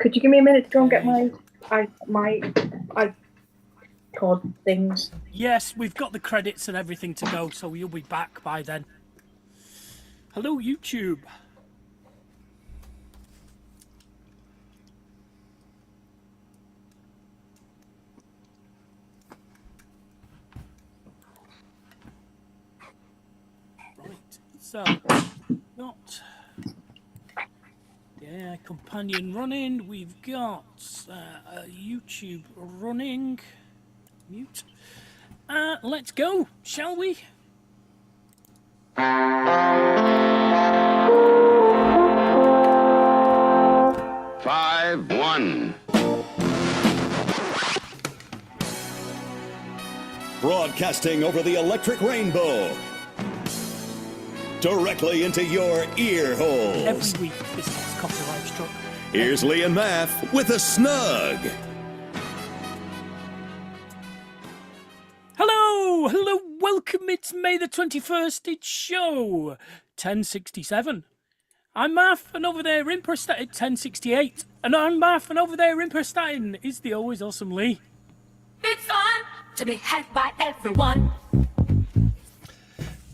Could you give me a minute to go and get my iPod things? Yes, we've got the credits and everything to go, so you'll be back by then. Hello, YouTube. Right, so, got... Yeah, companion running. We've got YouTube running. Mute. Let's go, shall we? 5-1. Broadcasting over the electric rainbow. Directly into your ear holes. Every week this gets copyright struck. Here's Lee and Math with a Snug. Hello, welcome. It's May the 21st. It's show 1067. I'm Math, and over there in Prestatyn 1068. And I'm Math, and over there in Prestatyn is the always awesome Lee. It's fun to be had by everyone.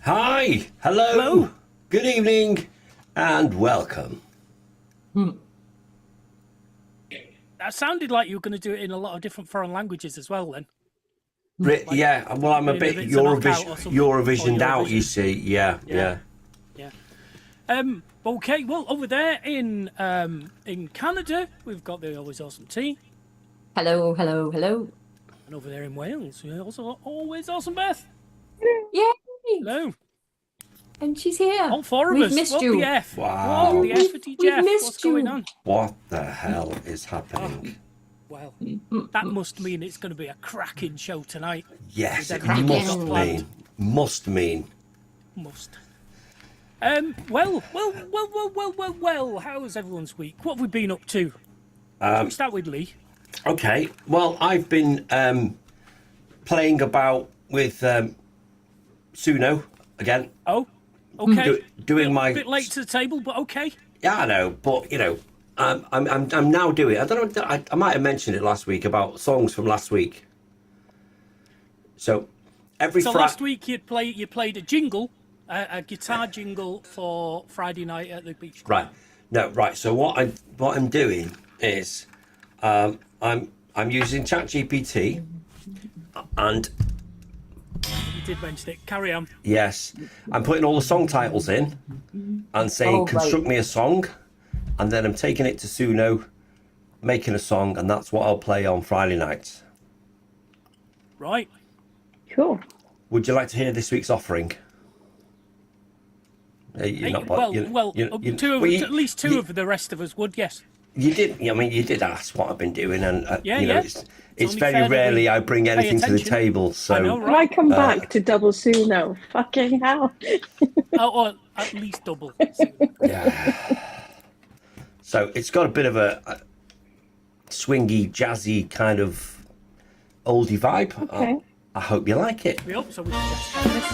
Hi, hello, good evening, and welcome. That sounded like you were going to do it in a lot of different foreign languages as well, then. Yeah, well, I'm a bit Eurovisioned out, you see. Yeah. Okay, well, over there in Canada, we've got the always awesome T. Hello. And over there in Wales, we also always awesome Beth. Yay! Hello. And she's here. All four of We've us. missed What you. the F? Wow. What the F at We've Jeff? missed What's going you. on? What the hell is happening? Well, that must mean it's going to be a cracking show tonight. Yes, it everything we've must got planned. mean. Must mean. Must. Well. How's everyone's week? What have we been up to? Shall we start with Lee? Okay, well, I've been playing about with Suno again. Oh, okay. Doing my... A bit late to the table, but okay. Yeah, I know, but you know, I'm now doing. I don't know. I might have mentioned it last week about songs from last week. So So last week you played a jingle, a guitar jingle for Friday night at the beach club. Right. No, right. So what I'm doing is I'm using ChatGPT, and You did mention it. Carry on. yes, I'm putting all the song titles in and saying construct me a song, and then I'm taking it to Suno, making a song, and that's what I'll play on Friday nights. Right. Cool. Would you like to hear this week's offering? You're not, at least two of the rest of us would, yes. You did. I mean, you did ask what I've been doing, and you know, it's only very fair that rarely we I bring anything to the attention. table. So I know, Can I right? come back to double Suno? Fucking hell. Or at least double. yeah. So it's got a bit of a swingy, jazzy kind of oldie vibe. Okay. I hope you like it. We hope so. We can just try this.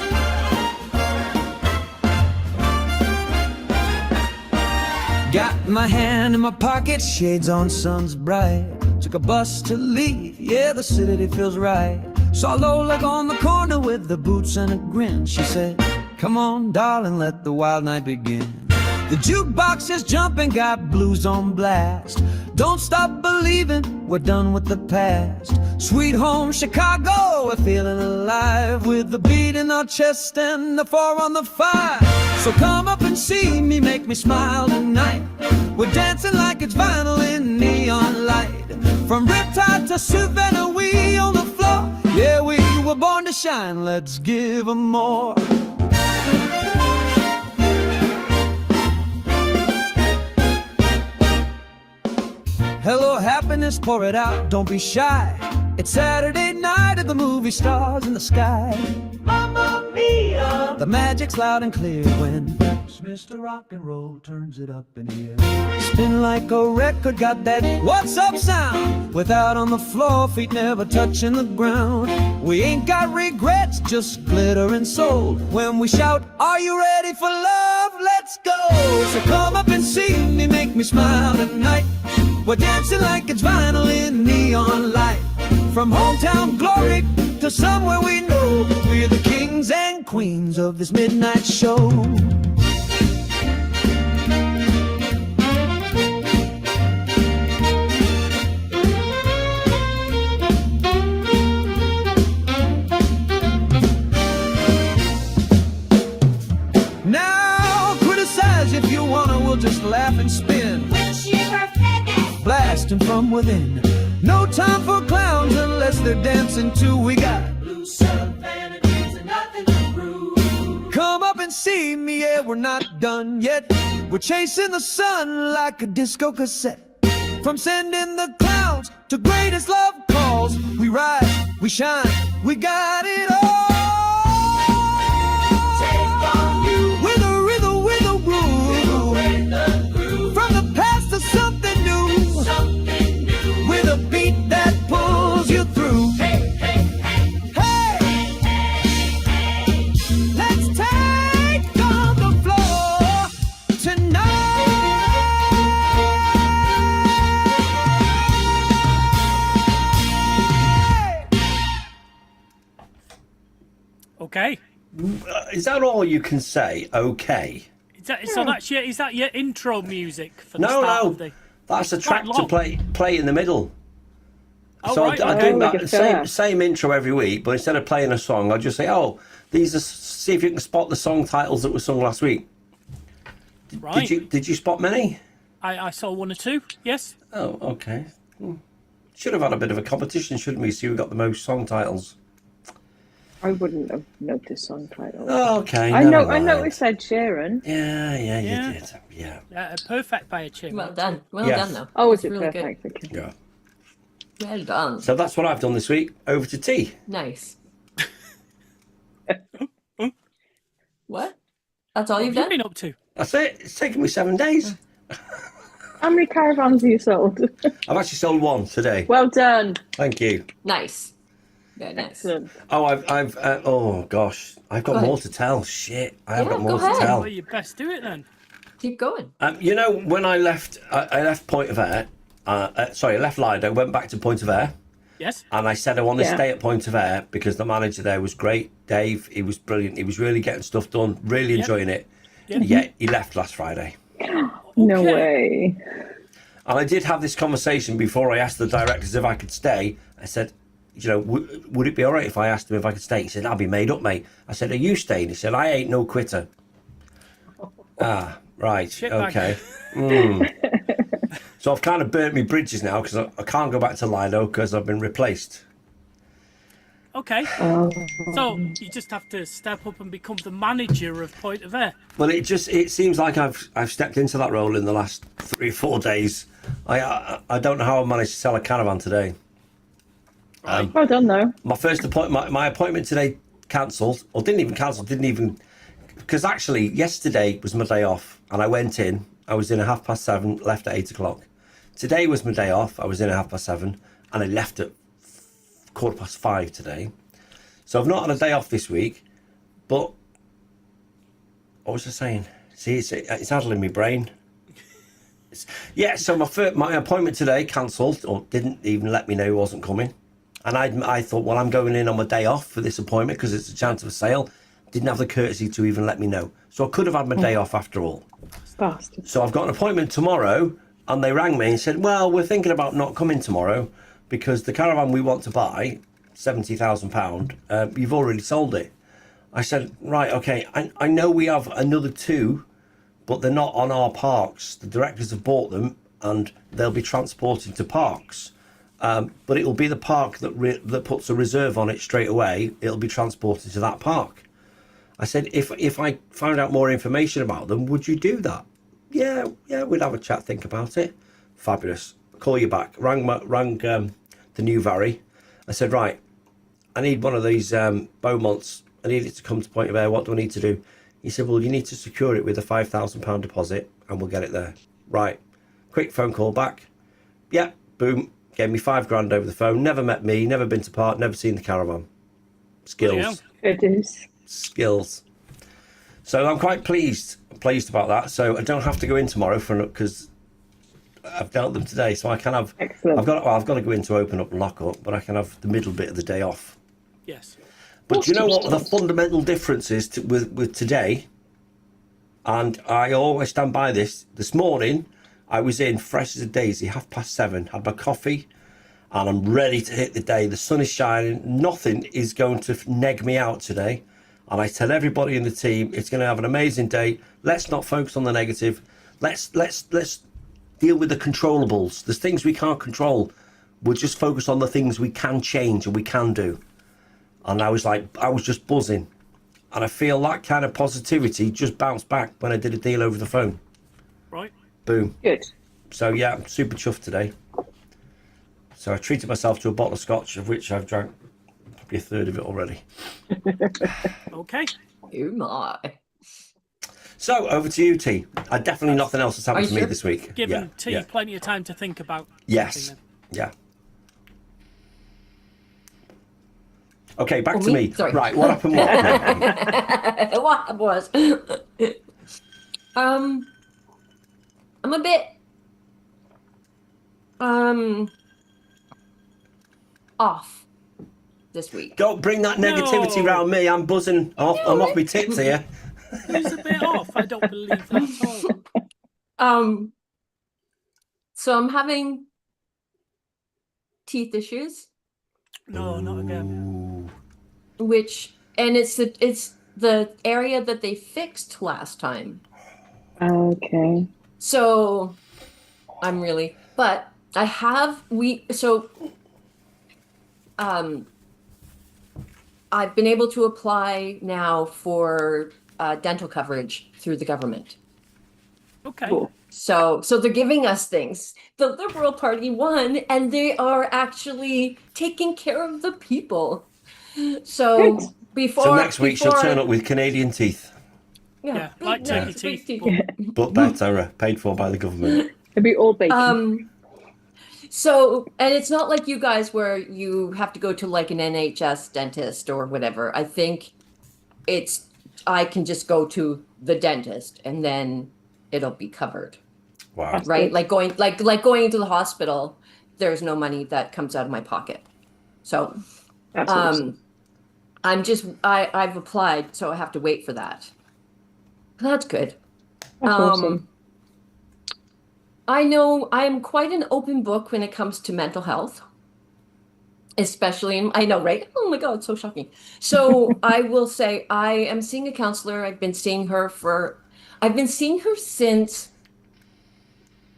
Got my hand in my pocket, shades on, sun's bright. Took a bus to leave, yeah, the city feels right. Saw Lola on the corner with the boots and a grin. She said, come on, darling, let the wild night begin. The jukebox is jumping, got blues on blast. Don't stop believing, we're done with the past. Sweet home Chicago, we're feeling alive. With the beat in our chest and the 4 on the 5. So come up and see me, make me smile tonight. We're dancing like it's vinyl in neon light. From Riptide to Savannah, we on the floor. Yeah, we were born to shine, let's give 'em more. Hello, happiness, pour it out, don't be shy. It's Saturday night at the movie, stars in the sky. Mamma mia! The magic's loud and clear when Mr. Rock and Roll turns it up in here. Spin like a record, got that what's up sound. Without on the floor, feet never touching the ground. We ain't got regrets, just glitter and soul. When we shout, are you ready for love? love, let's go. So come up and see me, make me smile tonight. We're dancing like it's vinyl in neon light. From hometown glory to somewhere we know, we're the kings and queens of this midnight show. Now criticize if you wanna, we'll just laugh and spin, blasting from within. No time for clowns unless they're dancing too. We got blues, sun, vanities, and nothing to prove. Come up and see me, yeah, we're not done yet. We're chasing the sun like a disco cassette. From sending the clowns to greatest love calls, we rise, we shine, we got it all. Take on you with a rhythm, with a groove. From the past to something new, with a beat that pulls you through. Hey, hey, hey, hey, hey. Let's take on the floor tonight. Okay. Is that all you can say? Okay. So is that your intro music for the No, start no. of the... That's a track long. to play in the middle. Oh, So right, I okay. do like that a fair. same intro every week, but instead of playing a song, I just say, "Oh, these are." See if you can spot the song titles that were sung last week. Right. Did you spot many? I saw one or two, yes. Oh, okay. Should have had a bit of a competition, shouldn't we? See who got the most song titles. I wouldn't have noticed song titles. Oh, okay. I never know. mind. Ed Sheeran. Yeah, Yeah. you did. Yeah. Perfect by a chip. Well done. Well Yes. done, though. Oh, is That's it really perfect? Okay. Yeah. Good. Well done. So that's what I've done this week. Over to tea. Nice. What? That's all What you've have you done? been up to? That's it. It's taken me 7 days. How many caravans have you sold? I've actually sold one today. Well done. Thank you. Nice. Very nice. Excellent. Oh, I've oh gosh, I've got Go more ahead. to tell. Shit, I have Yeah, got more go to ahead. tell. Well, you best do it then. Keep going. You know, when I left Point of Air. I left Lido, went back to Point of Air, Yes. and I said I want to Yeah. stay at Point of Air because the manager there was great. Dave, he was brilliant. He was really getting stuff done, really enjoying it. Yep. Yet he left last Friday. No Okay. way. And I did have this conversation before I asked the directors if I could stay. I said, you know, would it be all right if I asked him if I could stay? He said, I'll be made up, mate. I said, are you staying? He said, I ain't no quitter. Ah, right. Shitbag. Okay. So I've kind of burnt my bridges now because I can't go back to Lido because I've been replaced. Okay. Oh. So you just have to step up and become the manager of Point of Air. Well, it seems like I've stepped into that role in the last 3 or 4 days. I don't know how I managed to sell a caravan today. Well done, though. My first appointment, my appointment today cancelled, or didn't even, because actually yesterday was my day off, and I went in. I was in at 7:30, left at 8 o'clock. Today was my day off. I was in at 7:30, and I left at 5:15 today. So I've not had a day off this week. But what was I saying? See, it's addling my brain. Yeah. So my appointment today cancelled, or didn't even let me know he wasn't coming. And I thought, well, I'm going in on my day off for this appointment because it's a chance of a sale. Didn't have the courtesy to even let me know. So I could have had my day off after all. Bastard. So I've got an appointment tomorrow, and they rang me and said, well, we're thinking about not coming tomorrow because the caravan we want to buy, £70,000, you've already sold it. I said, right, okay, I know we have another 2, but they're not on our parks. The directors have bought them, and they'll be transported to parks. But it'll be the park that puts a reserve on it straight away. It'll be transported to that park. I said, if I found out more information about them, would you do that? Yeah, we'd have a chat, think about it. Fabulous. Call you back. Rang the new Vary. I said, right, I need one of these Beaumonts. I need it to come to Point of Air. What do I need to do? He said, well, you need to secure it with a £5,000 deposit, and we'll get it there. Right. Quick phone call back. Yeah, boom. Gave me £5,000 over the phone. Never met me. Never been to park. Never seen the caravan. Skills. Yeah. It is. Skills. So I'm quite pleased about that. So I don't have to go in tomorrow because I've dealt them today. So I can have. Excellent. I've got to go in to open up and lock up, but I can have the middle bit of the day off. Yes. But do you know what the fundamental difference is with today? And I always stand by this. This morning, I was in fresh as a daisy, 7:30, had my coffee, and I'm ready to hit the day. The sun is shining. Nothing is going to neg me out today. And I tell everybody in the team, it's going to have an amazing day. Let's not focus on the negative. Let's deal with the controllables. There's things we can't control. We'll just focus on the things we can change and we can do. And I was just buzzing. And I feel that kind of positivity just bounced back when I did a deal over the phone. Right. Boom. Good. So yeah, I'm super chuffed today. So I treated myself to a bottle of scotch, of which I've drank probably a third of it already. Okay. Oh my. So over to you, T. Definitely nothing else has happened Are to you me sure? this week. Given T yeah. plenty of time to think about. Yes. something Yeah. Okay, back Oh, to me? me. Sorry. Right, what happened? What? What was? I'm a bit off this week. Don't bring that negativity No. round me. I'm buzzing. I'm off my tits here. then. Who's a bit off? I don't believe that at all. So I'm having teeth issues, No, not again. and it's the area that they fixed last time. Okay. So but I have I've been able to apply now for dental coverage through the government. Okay. Cool. So they're giving us things. The Liberal Party won, and they are actually taking care of the people. So Good. before So next week she'll before turn I- up with Canadian teeth, Yeah, big like turkey big teeth. but better, paid for by the government. It'll be all bacon. So, and it's not like you guys where you have to go to like an NHS dentist or whatever. I think I can just go to the dentist and then it'll be covered, Wow. right? Good. Like going to the hospital, there's no money that comes out of my pocket. So, That's awesome. I've applied, so I have to wait for that. That's good. That's awesome. I know I am quite an open book when it comes to mental health, especially I know, right? Oh my God, so shocking. So I will say I am seeing a counselor. I've been seeing her since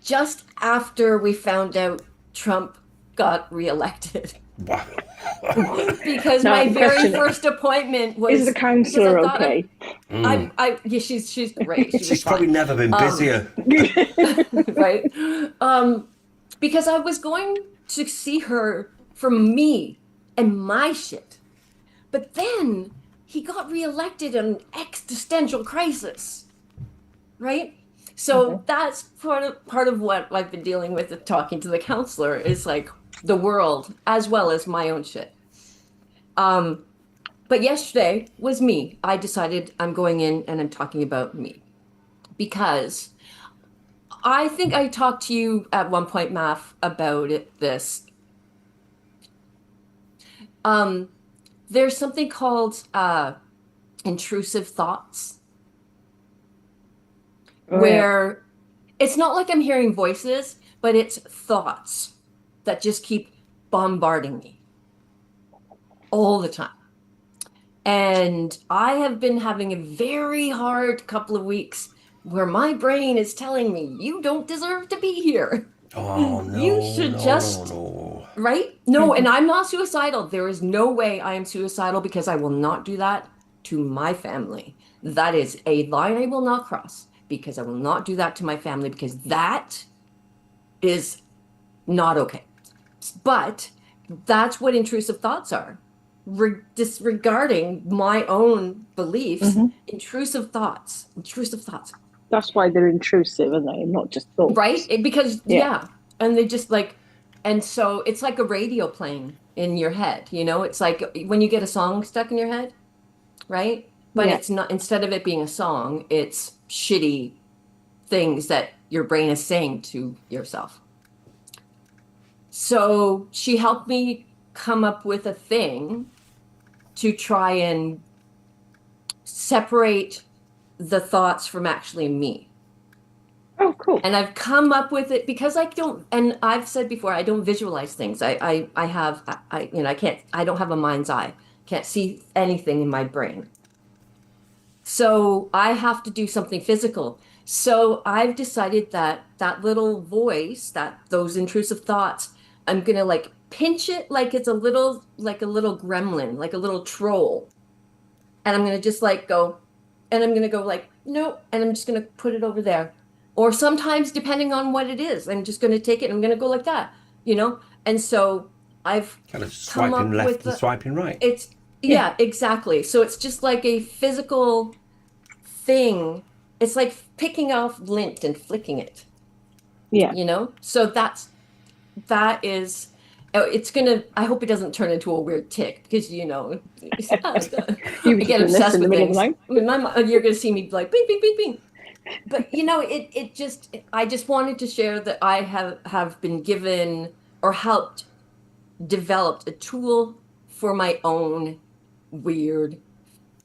just after we found out Trump got reelected. Wow. Because Now, my very question, first appointment was Is the counsellor because I thought okay? yeah, she's great. She was She's probably fine. never been busier. Right? Because I was going to see her for me and my shit. But then he got reelected in an existential crisis. Right? So that's part of what I've been dealing with talking to the counselor is like the world as well as my own shit. But yesterday was me. I decided I'm going in and I'm talking about me. Because I think I talked to you at one point, Math, about this. There's something called intrusive thoughts, where it's not like I'm hearing voices, but it's thoughts that just keep bombarding me all the time. And I have been having a very hard couple of weeks where my brain is telling me, you don't deserve to be here. Oh no. You should just- No. Right? No, and I'm not suicidal. There is no way I am suicidal because I will not do that to my family. That is a line I will not cross because I will not do that to my family because that is not okay. But that's what intrusive thoughts are. Disregarding my own beliefs, intrusive thoughts. That's why they're intrusive, and they're not just thoughts. Right? Because, Yeah. yeah. And they just like, and so it's like a radio playing in your head, you know? It's like when you get a song stuck in your head, right? but Yeah. it's not, instead of it being a song, it's shitty things that your brain is saying to yourself. So she helped me come up with a thing to try and separate the thoughts from actually me. Oh, cool. And I've come up with it because I don't, and I've said before, I don't visualize things. I I don't have a mind's eye. Can't see anything in my brain. So I have to do something physical. So I've decided that that little voice, that those intrusive thoughts, I'm gonna like pinch it like it's like a little gremlin, like a little troll. And I'm gonna just like go, and I'm gonna go like, no, and I'm just gonna put it over there. Or sometimes, depending on what it is, I'm just gonna take it and I'm gonna go like that, you know? And so I've Kind of come swiping up left with and swiping right. it's yeah, exactly. So it's just like a physical thing. It's like picking off lint and flicking it, Yeah. you know? So that is it's gonna, I hope it doesn't turn into a weird tick because You I were get just doing this obsessed in the with middle of the things. night. I mean, you're gonna see me like bing, bing, bing, bing. But I just wanted to share that I have been given or helped developed a tool for my own weird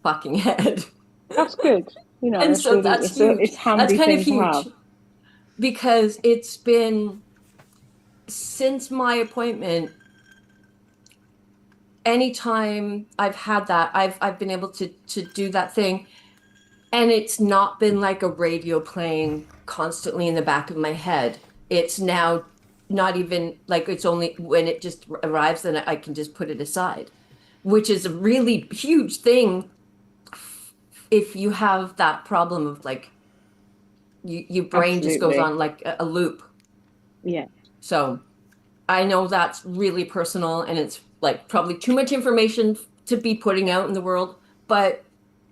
fucking head. That's good. And It's so really, that's it's a huge. That's handy kind of thing to huge have. because it's been since my appointment. Anytime I've had that, I've been able to do that thing, and it's not been like a radio playing constantly in the back of my head. It's now not even like, it's only when it just arrives, then I can just put it aside, which is a really huge thing if you have that problem of like your brain just goes Absolutely. on like a loop. Yeah. So I know that's really personal and it's like probably too much information to be putting out in the world, but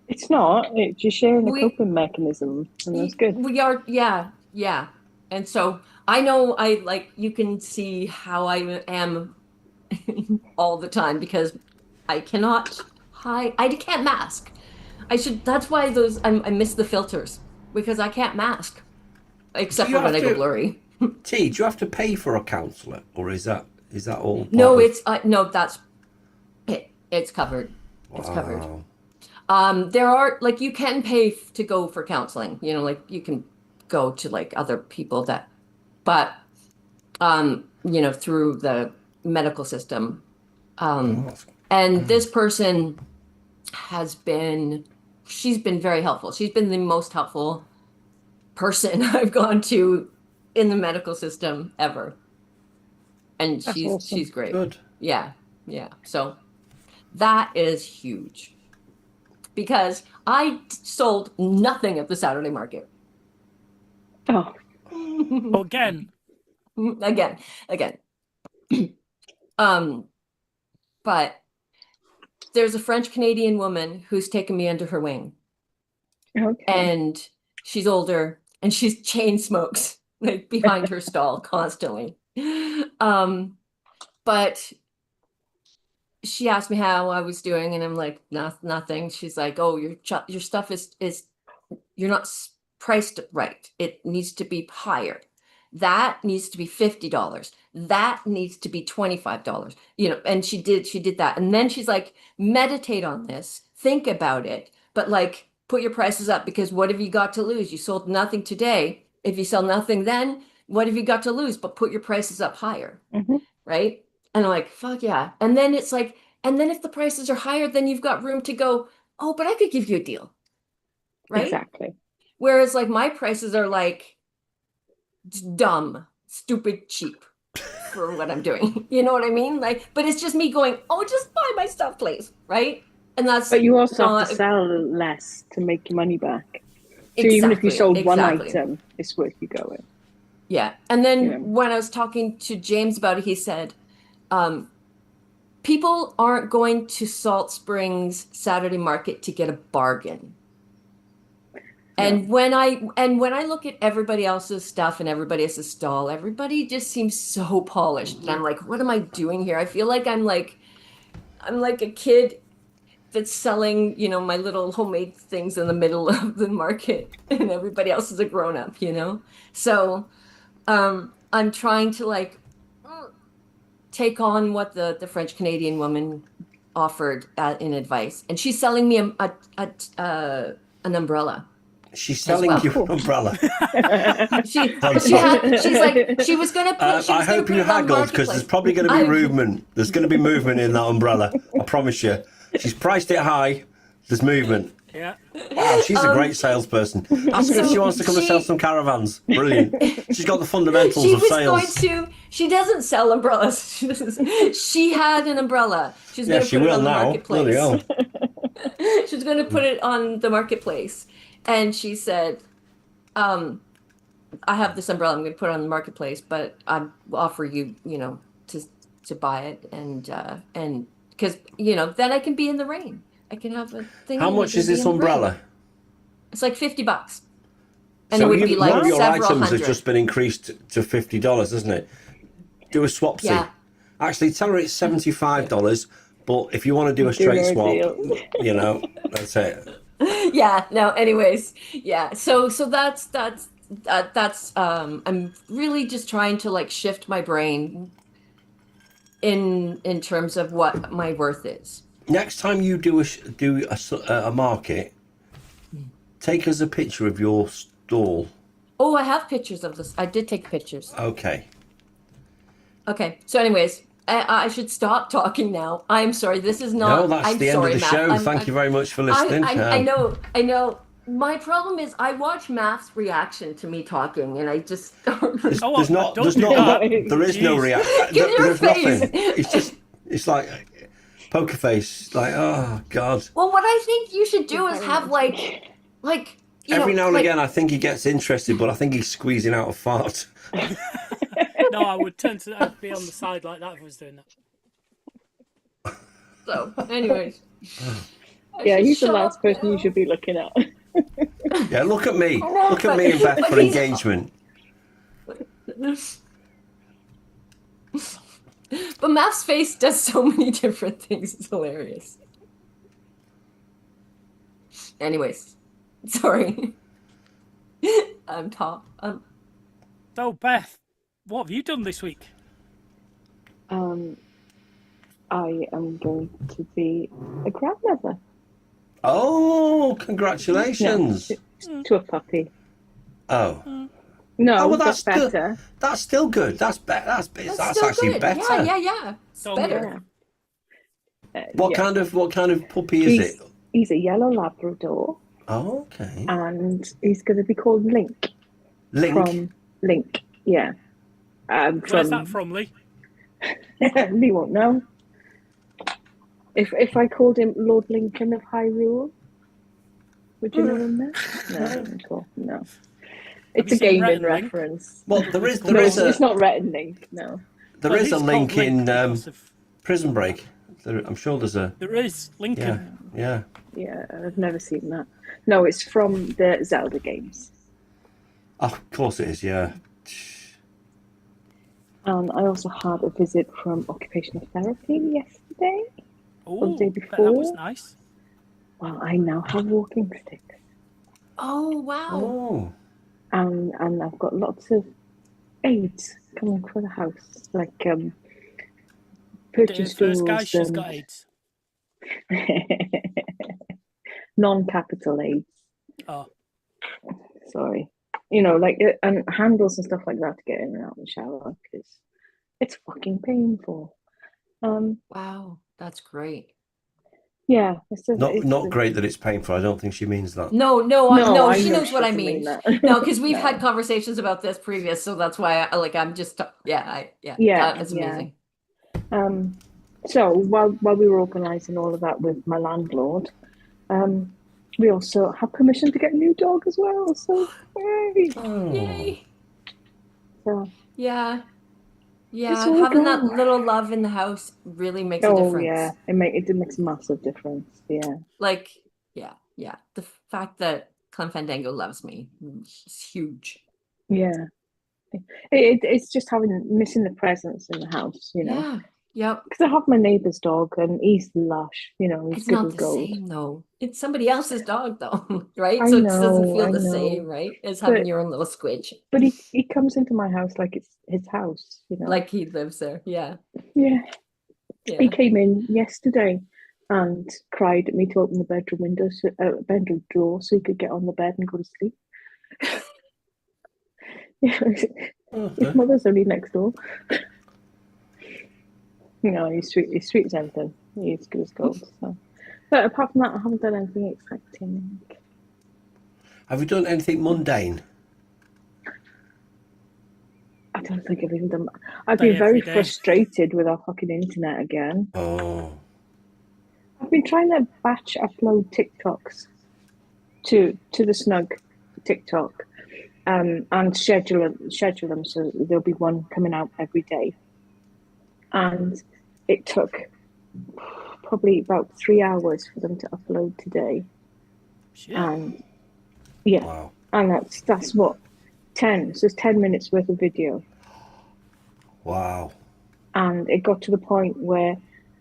It's not. It's just sharing a we coping mechanism, and that's good. we are, yeah, yeah. And so I know I like, you can see how I am all the time because I cannot hide, I can't mask. That's why I miss the filters because I can't mask except Do you for when I have go to- blurry. T, do you have to pay for a counsellor, or is that all? Part No, of... it's no, that's it. It's covered. It's covered. Wow. There are like, you can pay to go for counseling, like you can go to like other people but through the medical system. And this person she's been very helpful. She's been the most helpful person I've gone to in the medical system ever. And That's awesome. she's great. Good. Yeah. Yeah. So that is huge because I sold nothing at the Saturday market. Oh, Again, Again. But there's a French Canadian woman who's taken me under her wing, okay. and she's older and she's chain smokes like behind her stall constantly. But she asked me how I was doing, and I'm like, nothing. She's like, oh, your stuff is you're not priced right. It needs to be higher. That needs to be $50. That needs to be $25. And she did that. And then she's like, meditate on this, think about it, but like put your prices up because what have you got to lose? You sold nothing today. If you sell nothing then, what have you got to lose? But put your prices up higher. Mhm. Right? And I'm like, fuck yeah. And then it's like, and then if the prices are higher, then you've got room to go, oh, but I could give you a deal. Right? Exactly. Whereas like my prices are like dumb, stupid, cheap for what I'm doing. You know what I mean? Like, but it's just me going, oh, just buy my stuff, please. Right? And that's But you also have not to sell less to make your money back. So even if you sold one item, it's worth you going. Yeah. And then Yeah. when I was talking to James about it, he said, people aren't going to Salt Springs Saturday Market to get a bargain. And when I look at everybody else's stuff and everybody else's stall, everybody just seems so polished. And I'm like, what am I doing here? I feel like I'm like a kid that's selling, you know, my little homemade things in the middle of the market, and everybody else is a grown up, you know? So I'm trying to like take on what the French Canadian woman offered in advice, and she's selling me an umbrella. She's selling well. you an umbrella. She's like, she was gonna put. I hope you haggled, because there's probably going to be movement. There's going to be movement in that umbrella. I promise you. She's priced it high. There's movement. Yeah. Wow, she's a great salesperson. Ask her if she wants to come and sell some caravans. Brilliant. She's got the fundamentals of sales. She doesn't sell umbrellas. She had an umbrella. She's going to put it on the marketplace. She's going to put it on the marketplace. And she said, I have this umbrella. I'm going to put it on the marketplace, but I will offer you, you know, to buy it. And because, you know, then I can be in the rain. I can have a thing. How much is this umbrella? It's like $50. And So it would be like one of your several items hundred. has just been increased to $50, isn't it? Do a swapsy. Yeah. Actually, tell her it's $75, but if you want to do a straight swap, you know, that's it. Yeah, no, anyways. Yeah. So that's I'm really just trying to like shift my brain in terms of what my worth is. Next time you do a market, take us a picture of your stall. Oh, I have pictures of this. I did take pictures. Okay. Okay. So, anyways, I should stop talking now. I'm sorry. This is not. No, that's the end of the show. Thank you very much for listening. I know. My problem is I watch Math's reaction to me talking, and I just don't. There is no reaction. There's nothing. It's like poker face. Like, oh God. Well, what I think you should do is have like. Every now and again, I think he gets interested, but I think he's squeezing out a fart. No, I would tend to be on the side like that if I was doing that. So, anyways. Yeah, he's the last person you should be looking at. Yeah, look at me. Look at me and Beth for engagement. But Math's face does so many different things. It's hilarious. Anyways, sorry. I'm top. So, Beth, what have you done this week? I am going to be a grandmother. Oh, congratulations. No, to a puppy. Oh. No, well, that's better. That's still good. That's actually good. better. Yeah. It's better. What kind of puppy is it? He's a yellow Labrador. Oh, okay. And he's going to be called Link. Link? From Link, yeah. Where's that from, Lee? Lee won't know. If I called him Lord Lincoln of Hyrule, would you know him there? No, cool. No. It's a gaming reference. Well, there is it's not Rhett and Link, no. There is a Link in Prison Break. I'm sure there's a... There is, Lincoln. Yeah. Yeah, I've never seen that. No, it's from the Zelda games. Oh, of course it is, yeah. And I also had a visit from occupational therapy yesterday. Oh, the day before. That was nice. Well, I now have walking sticks. Oh, wow. Oh. And I've got lots of aids coming for the house, like purchase First tools. guy, she's got AIDS. Non-capital aids. Oh. Sorry. You know, like, and handles and stuff like that to get in and out of the shower, because it's fucking painful. Wow, that's great. Yeah. Not great that it's painful. I don't think she means that. No, she knows what I mean. No, because we've had conversations about this previous, so that's why I'm just, it's amazing. So while we were organising all of that with my landlord, we also have permission to get a new dog as well. So yay! Oh. Yay! So yeah, having that little love in the house really makes a difference. Oh yeah, it makes a massive difference. Yeah. The fact that Clem Fandango loves me is huge. Yeah. It's just missing the presence in the house, you know. Yep. Because I have my neighbour's dog and he's lush, you know, he's It's good not as the gold. same though. It's somebody else's dog though, right? I So it just doesn't know, feel I the know. same, right? As having But your own little squidge. but he comes into my house like it's his house, you know. Like he lives there. Yeah. Yeah. He Yeah. came in yesterday and cried at me to open the bedroom window, bedroom door, so he could get on the bed and go to sleep. His mother's only next door. No, he's sweet. He's sweet as anything. He's good as gold. So, but apart from that, I haven't done anything exciting. Have you done anything mundane? I don't think I've even done. I've Day been very every day. frustrated with our fucking internet again. Oh, I've been trying to batch upload TikToks to the Snug TikTok, and schedule them so there'll be one coming out every day. And it took probably about 3 hours for them to upload today. Shit. And yeah, wow. and that's what 10. So it's 10 minutes worth of video. Wow. And it got to the point where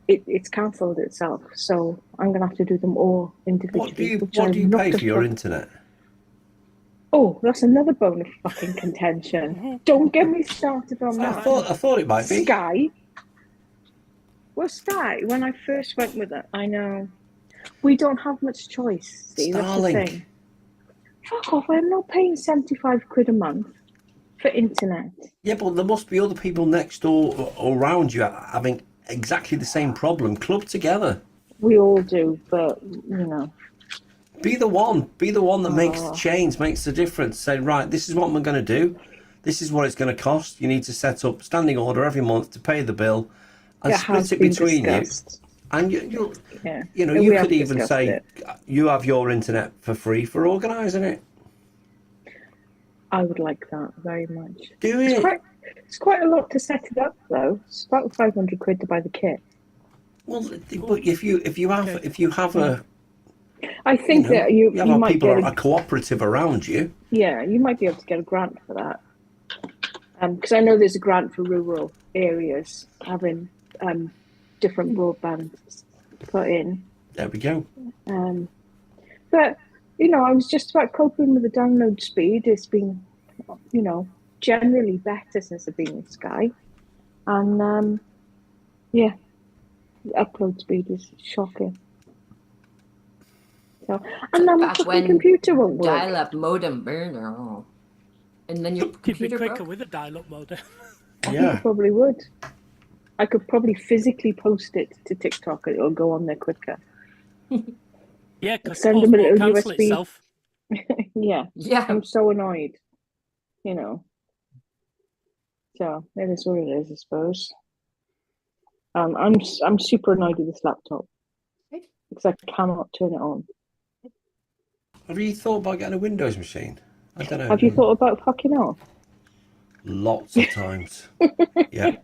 it's cancelled itself. So I'm gonna have to do them all individually. What do you pay for your internet? Oh, that's another bone of fucking contention. Don't get me started on I that. thought it might be. Sky. Well, Sky, when I first went with it, I know. We don't have much choice. See, that's the Starlink. thing. Fuck off, I'm not paying 75 quid a month for internet. Yeah, but there must be other people next door or around you having exactly the same problem. Club together. We all do, but, you know. Be the one that makes the change, makes the difference. Say, right, this is what we're going to do. This is what it's going to cost. You need to set up standing order every month to pay the bill and split it between discussed. you. And you Yeah. know, We you have could even discussed say it. you have your internet for free for organising it. I would like that very much. Do it. It's quite a lot to set it up, though. It's about 500 quid to buy the kit. Well, but if you have a, I think that you you have might people get are cooperative around you. Yeah, you might be able to get a grant for that. Because I know there's a grant for rural areas having different broadband put in. There we go. But, you know, I was just about coping with the download speed. It's been, you know, generally better since I've been with Sky. And, yeah, the upload speed is shocking. So, and then my Back fucking when computer won't work. dial-up modem burner. Oh. And then your Could be computer quicker broke. with a dial-up modem. I think Yeah. it probably would. I could probably physically post it to TikTok and it'll go on there quicker. Yeah, because Send post them a will little cancel USB. itself. Yeah, Yeah. I'm so annoyed, you know. So it is what it is, I suppose. I'm super annoyed with this laptop because I cannot turn it on. Have you thought about getting a Windows machine? I don't know. Have you thought about fucking off? Lots of times. Yeah.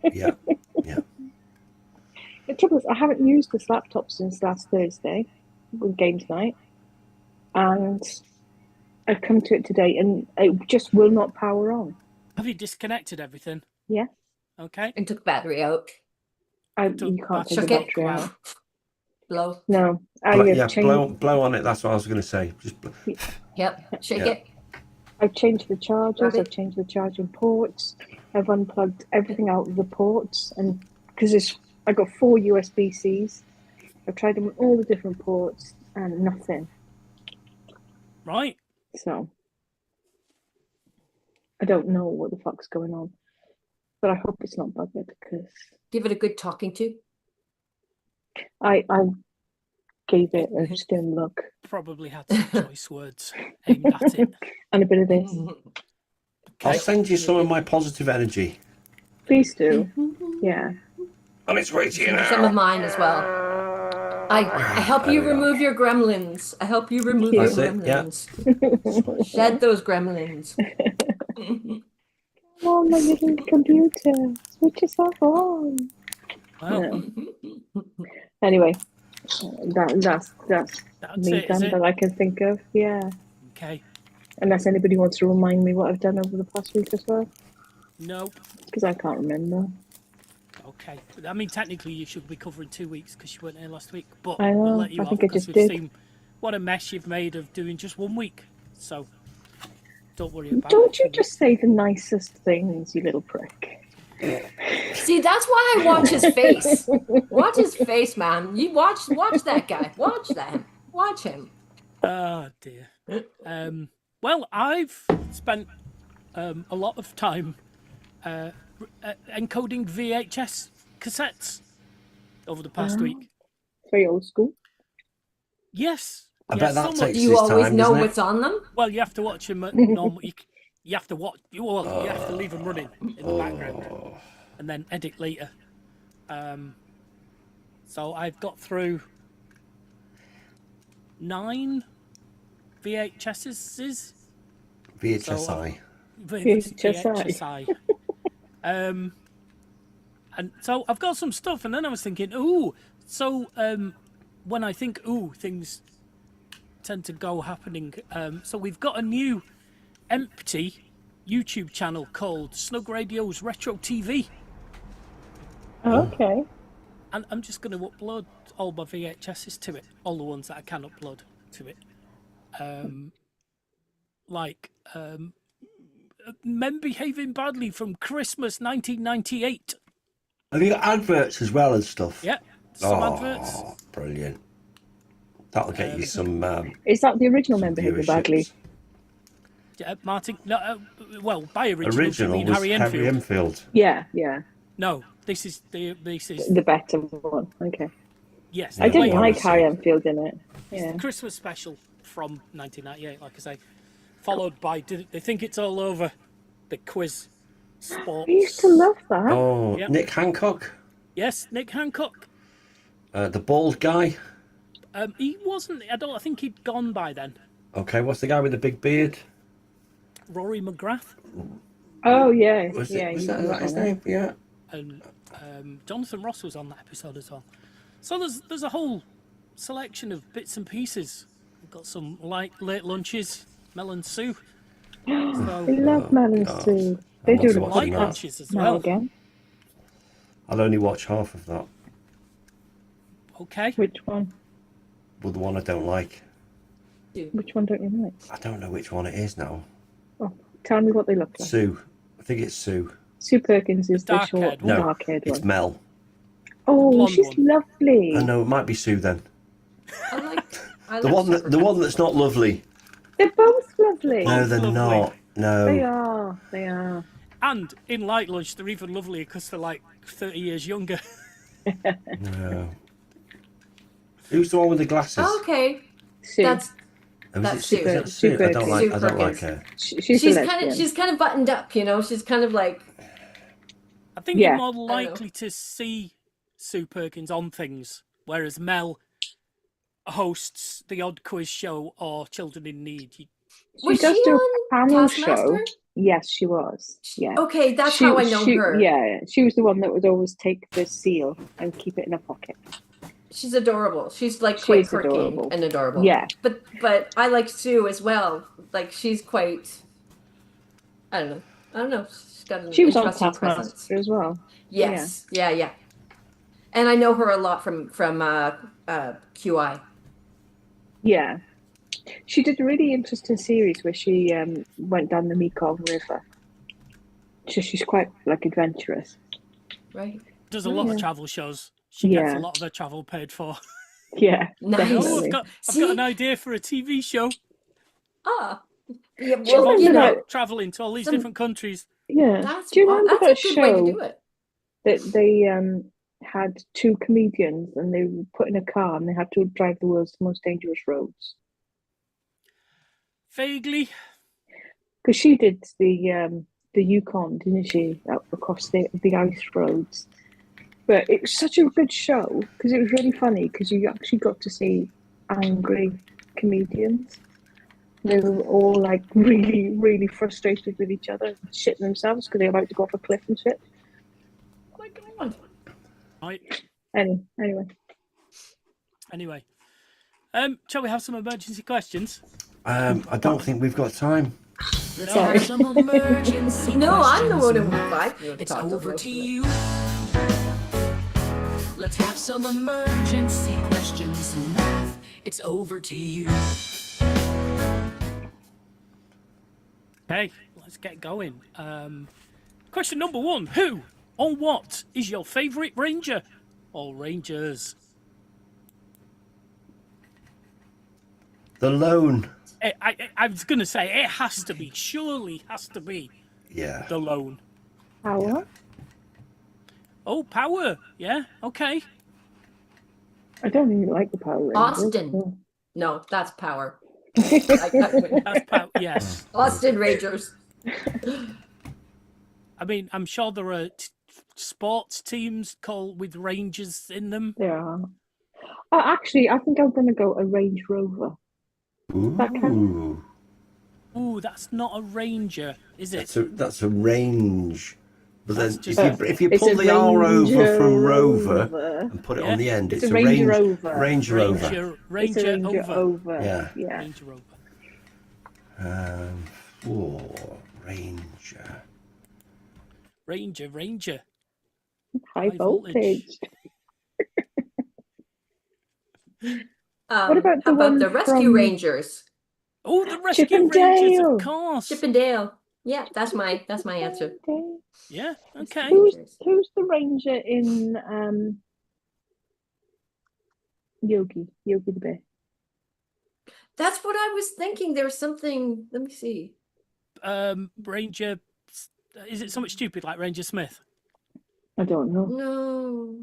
The trouble is, I haven't used this laptop since last Thursday with games night, and I've come to it today, and it just will not power on. Have you disconnected everything? Yeah, Okay. And took battery out. you can't take the Shook it. battery out. Blow. No, Yeah, blow on it. That's what I was going to say. Just Yep. Shake Yeah. it. I've changed the chargers. Rub it. I've changed the charging ports. I've unplugged everything out of the ports, and because I got 4 USB-Cs. I've tried them on all the different ports, and nothing. Right. So I don't know what the fuck's going on, but I hope it's not buggered because Give it a good talking to. I gave it a stern look Probably had some choice words aimed at it. and a bit of this. I'll send you some of my positive energy. Please do. Yeah. On its way to you now. Some of mine as well. I help you remove your gremlins. I help you remove your That's it, yeah. gremlins. Shed those gremlins. Come on, my little computer, switch yourself on. Well, Anyway, that's me it, is done it? that I can think of. Yeah. Okay. Unless anybody wants to remind me what I've done over the past week as well, Nope. because I can't remember. okay. I mean, technically, you should be covering 2 weeks because you weren't here last week. But I know, we'll let you I off think I because just we've did. seen what a mess you've made of doing just 1 week. So don't worry about it. Don't you just say the nicest things, you little prick? See, that's why I watch his face. Watch his face, man. You watch that guy. Watch that. Watch him. Oh dear. Well, I've spent a lot of time encoding VHS cassettes over the past week. Very old school. Yes. I yes, bet that so takes much. You his always time, know doesn't it? what's on them. Well, you have to watch them at normal. You have to watch. You have to leave them running in the background, and then edit later. So I've got through VHSI. 9 VHSs. VHSI. VHSI. And so I've got some stuff, and then I was thinking, when I think, things tend to go happening. So we've got a new empty YouTube channel called Snug Radio's Retro TV. Oh, okay. And I'm just going to upload all my VHSs to it, all the ones that I can upload to it. Men Behaving Badly from Christmas 1998. Have you got adverts as well and stuff? Yeah, some adverts. Brilliant. That'll get you some. Is that the original some member Behaving Badly? Yeah, Martin. No, well, by original, Original you mean was Harry Enfield. Enfield. Yeah, yeah. No, this is The better one. Okay. yes. I didn't Yeah, like honestly. Harry Enfield in it. It's Yeah. the Christmas special from 1998, like I say, followed by They Think It's All Over, the quiz, sports. I used to love that. Oh, Yep. Nick Hancock, Yes, Nick Hancock. the bald guy. He wasn't. I think he'd gone by then. Okay, what's the guy with the big beard? Rory McGrath Oh yeah, Was yeah. it, was you that got his that one. name? Yeah. and Jonathan Ross was on that episode as well. So there's a whole selection of bits and pieces. We've got some late lunches, Mel and Sue. I So love Melons God. too. They want do to the watch light that. lunches as now well. again. I'll only watch half of that. Okay. Which one? Well, the one I don't like. Which one don't you like? I don't know which one it is now. Oh, tell me what they look like. Sue. I think it's Sue. Sue Perkins is the dark-haired short, one. No, dark-haired it's one. Mel. Oh, blonde she's one. lovely. Oh, no, it might be Sue then. I The like the one that's not lovely. They're both lovely. No, they're lovely. not. They No. are. They are. And in light lunch, they're even lovelier because they're like 30 years younger. No. Who's the one with the glasses? Okay, Sue. that's Oh, is that's it Sue? Is that Sue Sue? I don't Perkins. like. Sue I don't like Perkins. her. She's she's a kind lesbian. of buttoned up, you know. She's kind of like I think Yeah. you're more likely to see Sue Perkins on things, whereas Mel hosts the odd quiz show or Children in Need. She was does she do a on panel Taskmaster? show. Yes, she was. Yeah. Okay, that's how I know her. Yeah, she was the one that would always take the seal and keep it in her pocket. She's adorable. She's like She quite is quirky adorable. and adorable. Yeah. But I like Sue as well. Like she's quite. I don't know. She's got an She was on interesting presence. Taskmaster as well. Yes. Yeah. And I know her a lot from QI. Yeah. She did a really interesting series where she went down the Mekong River. So she's quite like adventurous. Right. Does a lot of travel shows. She gets Yeah. a lot of her travel paid for. Yeah. Nice. Oh, definitely. I've got See? an idea for a TV show. Ah. Yeah, Do you well, remember you know, that- Traveling to all these Some- different countries. Yeah. that's Do you remember that that's a good way to show do it. that they had two comedians and they were put in a car and they had to drive the world's most dangerous roads? Vaguely. Because she did the Yukon, didn't she, out across the ice roads. But it was such a good show because it was really funny because you actually got to see angry comedians. They were all like really, really frustrated with each other, shitting themselves because they were about to go off a cliff and shit. Oh my God. Right. Anyway, Shall we have some emergency questions? I don't think we've got time. sorry. Some emergency No, I'm the questions. one who invited you to It's talk to over most to of it. you. Let's have some emergency questions. Math, it's over to you. Okay, let's get going. Question number 1. Who or what is your favourite ranger or rangers? The lone. I was going to say, it has to be, surely has to be Yeah. the lone. Power? Oh, power. Yeah, okay. I don't even like the Power Rangers. Austin. No, that's power. I That's power, yes. Austin Rangers. I mean, I'm sure there are sports teams called with rangers in them. There are. Actually, I think I'm going to go a Range Rover. That kind Ooh. Ooh, that's not a ranger, is it? That's a range. But then That's just- if you It's pull a the R over Ranger from Rover Rover. and put it Yeah. on the end, It's it's a a Range range Rover. Range Rover. It's a Ranger Ranger over. Yeah. Ranger Rover. Ranger. Ranger. High voltage. What about the how about one the Rescue from- Rangers? Oh, the Rescue Chip 'n Rangers, Dale. of course. Chip and Dale. Yeah, that's my answer. Okay. Yeah, okay. Who's the Ranger in Yogi the Bear? That's what I was thinking. There's something. Let me see. Ranger. Is it something stupid like Ranger Smith? I don't know. No.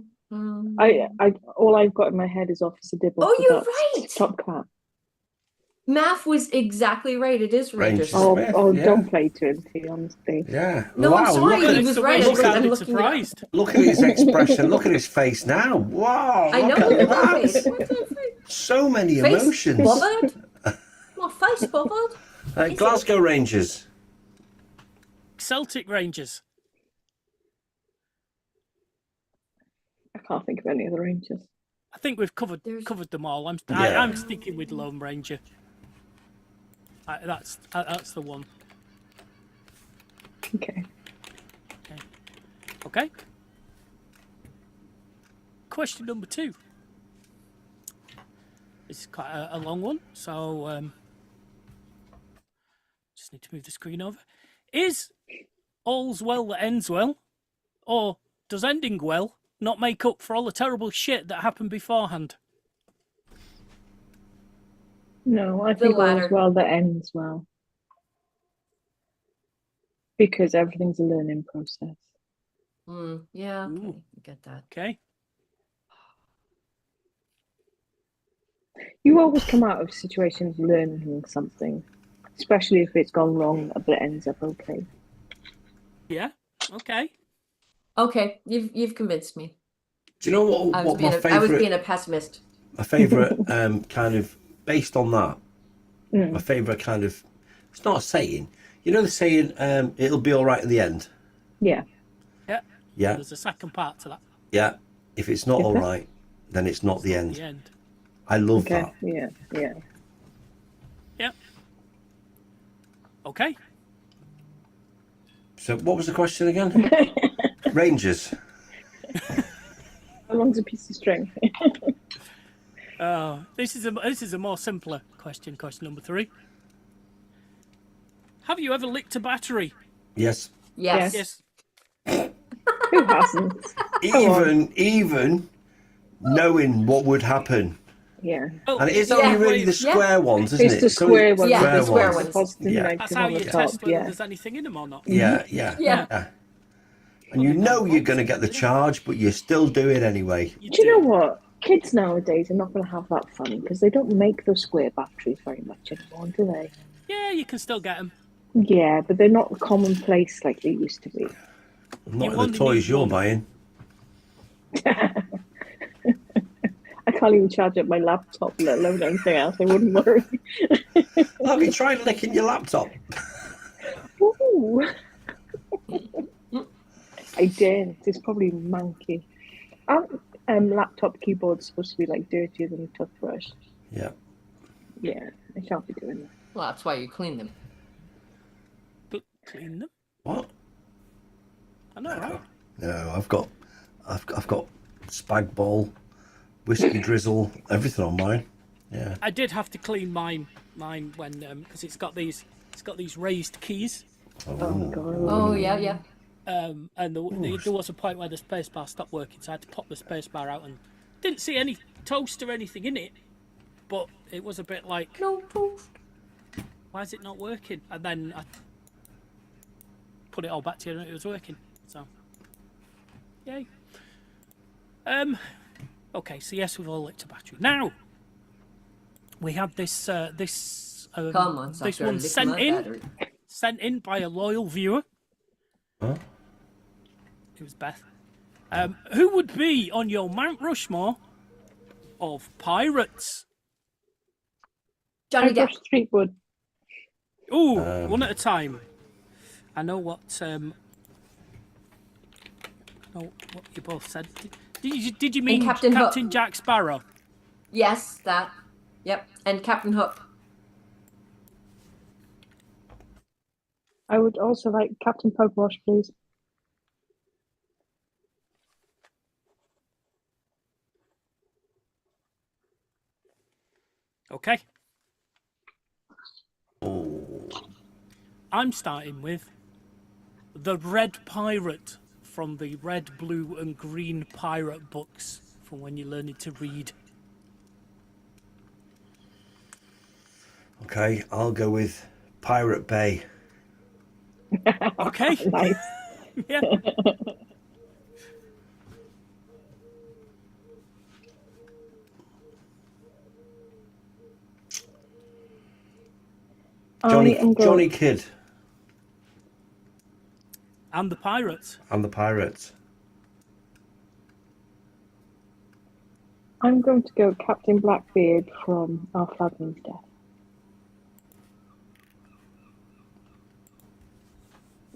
I all I've got in my head is Officer Dibble. Oh, so you're that's right. Top Cat. Math was exactly right. It is Ranger Rangers. Smith. Oh, yeah. don't play to him, honestly. Yeah. No, I'm wow, sorry, Look he at, was the right. way I she was- I'm sounded looking it up. surprised. look at his expression. Look at his face now. Wow. I know. Look Look at at my that. face. What's that face? So many Face emotions. bothered? My face bothered? Glasgow Rangers. Celtic Rangers. I can't think of any other Rangers. I think we've covered There's- them all. I'm Yeah. sticking with Lone Ranger. That's the one. Okay. Okay. Question number 2. This is quite a long one, so just need to move the screen over. Is all's well that ends well, or does ending well not make up for all the terrible shit that happened beforehand? No, I The think latter. all's well that ends well. Because everything's a learning process. Yeah, okay. Ooh. I get that. Okay. You always come out of situations learning something, especially if it's gone wrong, but it ends up okay. Yeah. Okay. Okay, you've convinced me. Do you know I what was my being favourite a pessimist. my favourite kind of based on that? My favourite kind of, it's not a saying. You know the saying, it'll be all right in the end. Yeah. Yeah. Yeah. There's a second part to that. Yeah. If it's not all right, then it's not the end. The end. I love Okay. that. Yeah. Yeah. Okay. So what was the question again? Rangers. How long's a piece of string? This is a more simpler question. Question number 3. Have you ever licked a battery? Yes. Yes. Yes. Who hasn't? Even knowing what would happen. Yeah. Oh, And it is Yeah. only really the square ones, isn't It's it? the square ones. Yeah, the square The ones. positive Yeah. negative That's how on you the test top. whether Yeah. there's anything in them or not. Yeah. Yeah. And you know you're going to get the charge, but you still do it anyway. Do you know what? Kids nowadays are not going to have that fun because they don't make those square batteries very much anymore, do they? Yeah, you can still get them. Yeah, but they're not commonplace like they used to be. Not You the only toys need you're one. buying. I can't even charge up my laptop, let alone anything else. I wouldn't worry. Have you tried licking your laptop? Ooh. I did. It's probably manky. Laptop keyboard's supposed to be like dirtier than a toothbrush. Yeah. Yeah, I shan't be doing that. Well, that's why you clean them. But clean them. What? I know, right? No, I've got spag bol, whiskey drizzle, everything on mine. Yeah. I did have to clean mine when because it's got these raised keys. Oh god. Oh yeah. And there was a point where the spacebar stopped working, so I had to pop the spacebar out and didn't see any toast or anything in it. But it was a bit like, No toast. why is it not working? And then I put it all back together and it was working. So, yay. Okay, so yes, we've all lit a battery. Now, we had this Come on, this sucker, one lick my battery. sent in by a loyal viewer. Huh? It was Beth. Who would be on your Mount Rushmore of pirates? Johnny Depp. Brush Streetwood. Ooh, one at a time. I know what you both said. Did you mean Captain Captain Hook. Jack Sparrow? Yes, that. Yep, and Captain Hook. I would also like Captain Pugwash, please. Okay. Oh. I'm starting with the Red Pirate from the Red, Blue, and Green Pirate books from when you're learning to read. Okay, I'll go with Pirate Bay. Okay. Nice. Yeah. Johnny Kidd And the Pirates. and the Pirates. I'm going to go Captain Blackbeard from Our Flag Means Death.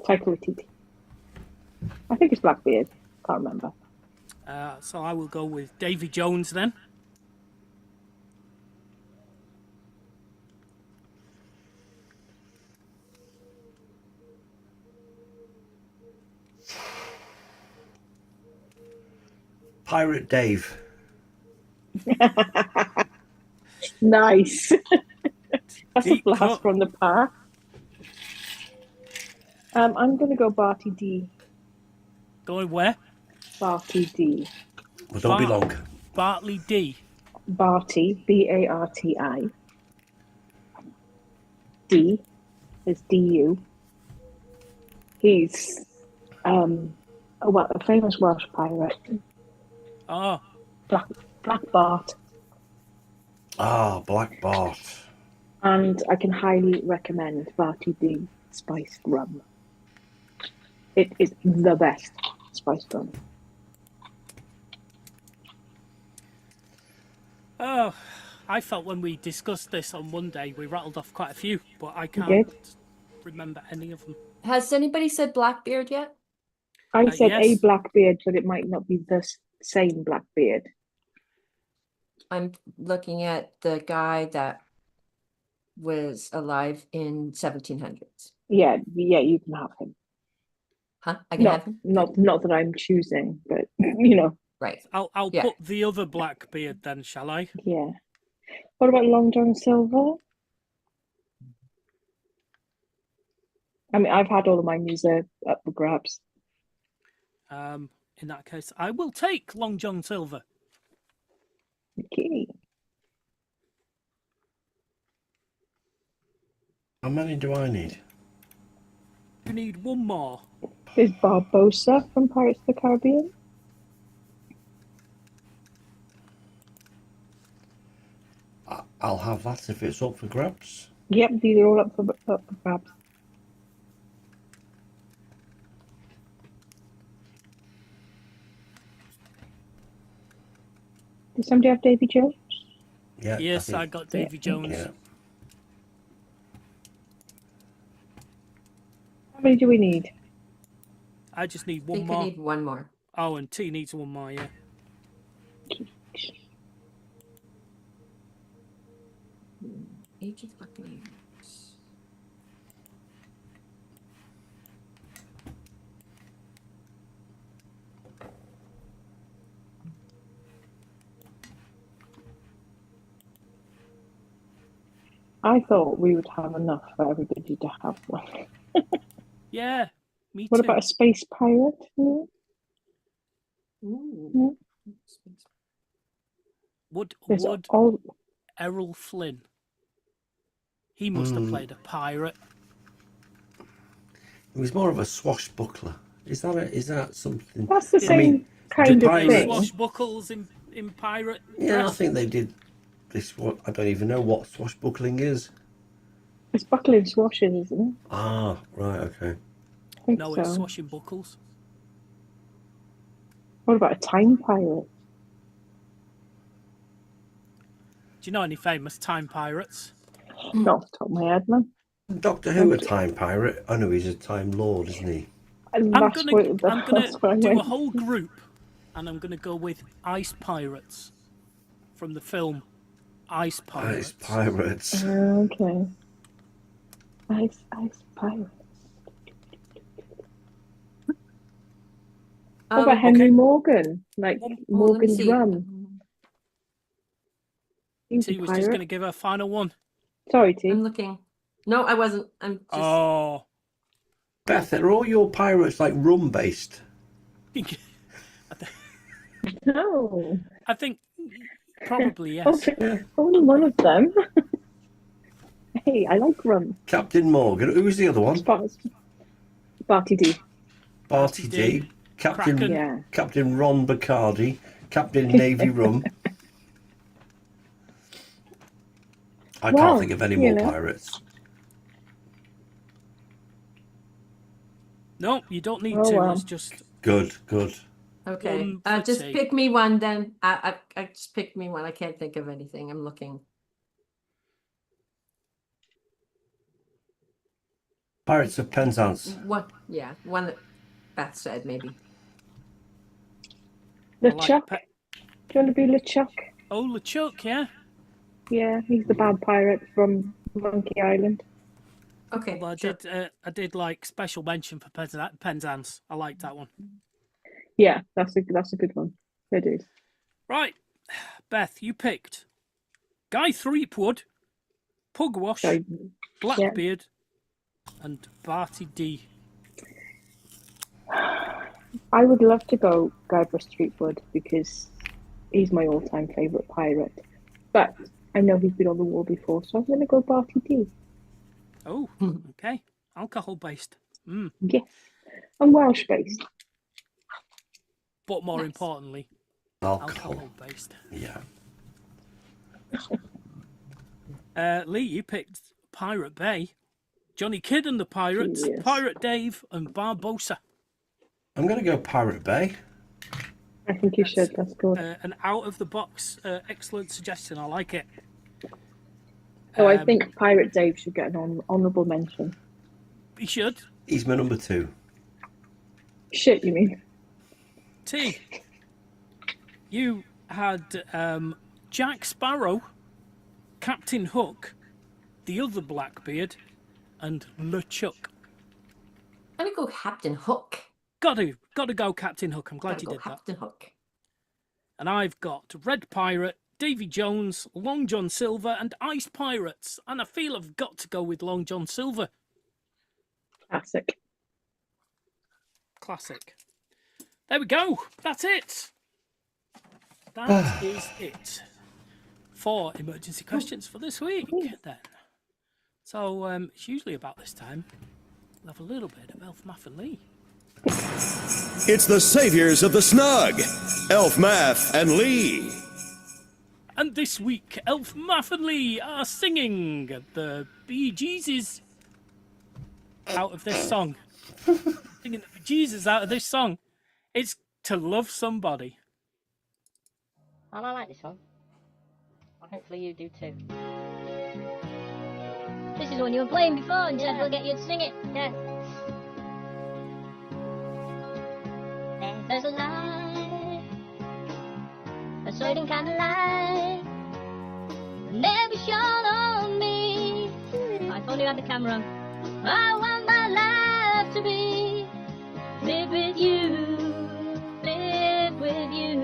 Taika Waititi. I think it's Blackbeard. Can't remember. So I will go with Davy Jones then. Pirate Dave. Nice. That's a Deep blast cut. from the past. I'm going to go Barty D. Going where? Barty D. Well, don't be long. Bartley D. Barty, B-A-R-T-I. D is D-U. He's a famous Welsh pirate. Oh, Black Bart. Ah, Black Bart. And I can highly recommend Barty D spiced rum. It is the best spiced rum. oh. I felt when we discussed this on Monday, we rattled off quite a few, but I can't did? remember any of them. Has anybody said Blackbeard yet? I said a yes. Blackbeard, but it might not be the same Blackbeard. I'm looking at the guy that was alive in 1700s. Yeah, you can have him. Huh? I can have him? Not that I'm choosing, but you know, Right. I'll Yeah. put the other Blackbeard then, shall I? yeah. What about Long John Silver? I mean, I've had all of my music up for grabs. In that case, I will take Long John Silver. Okay. How many do I need? You need one more. There's Barbossa from Pirates of the Caribbean. I'll have that if it's up for grabs. Yep, these are all up for grabs. Does somebody have Davy Jones? Yeah. Yes, I got Davy Jones. Yeah. How many do we need? I just need I one think I more. need one more. Oh, and T needs one more, yeah. Age of the Buccaneers. I thought we would have enough for everybody to have one. Yeah, me What too. about a space pirate? Yeah. Ooh. Would There's all. Errol Flynn? He must have played a pirate. He was more of a swashbuckler. Is that something? That's the I same mean, kind the of pirates- thing. Swashbuckles in pirate. Yeah, I dress. think they did this. What I don't even know what swashbuckling is. It's buckling swashes, isn't it? Ah, right, okay. I think No, so. it's swashing buckles. What about a time pirate? Do you know any famous time pirates? Not off the top of my head, man. Doctor Who, a time pirate. I know he's a time lord, isn't he? And I'm that's gonna that's where I do a went. whole group, and I'm gonna go with Ice Pirates from the film Ice Pirates. Ice pirates. Okay. Ice pirate. What about Henry Morgan? Like Well, let me Morgan's see. rum. He's T a was just pirate. gonna give her a final one. Sorry, T. I'm looking. No, I wasn't. I'm just. Oh, Beth, are all your pirates like rum based? No. I think probably yes. Only one of them. Hey, I like rum. Captain Morgan. Who was the other one? Barty D. Barty D. Captain Kraken. Yeah. Captain Ron Bacardi. Captain Navy Rum. I Well, can't think of any more you know. pirates. No, you don't need Oh, to. well. It's just Good. Okay. One for Just tea. pick me one then. I just picked me one. I can't think of anything. I'm looking. Pirates of Penzance. One. Yeah. One that Beth said maybe. LeChuck. Pe- Do you want to be LeChuck? oh, LeChuck, yeah. Yeah, he's the bad pirate from Monkey Island. Okay. Although I did like special mention for Penzance. I liked that one. Yeah, that's a good one. It is. Right, Beth, you picked Guy Threepwood, Pugwash, So, Blackbeard, and Barty D. I would love to go Guybrush Threepwood because he's my all-time favourite pirate. But I know he's been on the wall before, so I'm going to go Barty D. Oh, okay. Alcohol based. Yes. And Welsh based. But more Nice. importantly, Alcohol. alcohol based. Yeah. Lee, you picked Pirate Bay, Johnny Kidd and the Pirates, Yes. Pirate Dave, and Barbossa. I'm going to go Pirate Bay. I think you should. That's good. An out of the box, excellent suggestion. I like it. So I think Pirate Dave should get an honourable mention. He should. He's my number 2. Shit, you mean? T. You had Jack Sparrow, Captain Hook, the other Blackbeard, and LeChuck. I'm gonna go Captain Hook. Got to go Captain Hook. I'm glad Gotta you go did that. Captain Hook. And I've got Red Pirate, Davy Jones, Long John Silver, and Ice Pirates. And I feel I've got to go with Long John Silver. Classic. Classic. There we go. That's it. That is it for emergency questions for this week. Then, so it's usually about this time. We'll have a little bit of Elf, Math, and Lee. It's the saviors of the Snug, Elf Math and Lee. And this week, Elf, Math, and Lee are singing the Bee Geeses out of this song. Singing the Bee Geeses out of this song. It's To Love Somebody. And I like this one. Hopefully you do too. This is one you were playing before and said we'll get you to sing it. Yeah. There's a light, a certain kind of light, never shone on me. If only you had the camera on. I want my life to be live with you, live with you.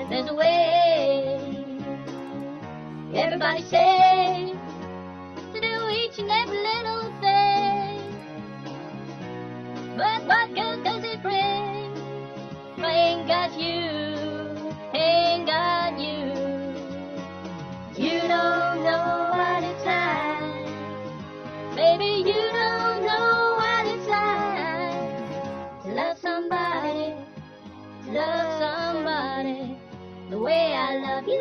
There's a way. Everybody say got you, ain't got you. You don't know what it's like. Baby, you don't know what it's like to love somebody, the way I love you.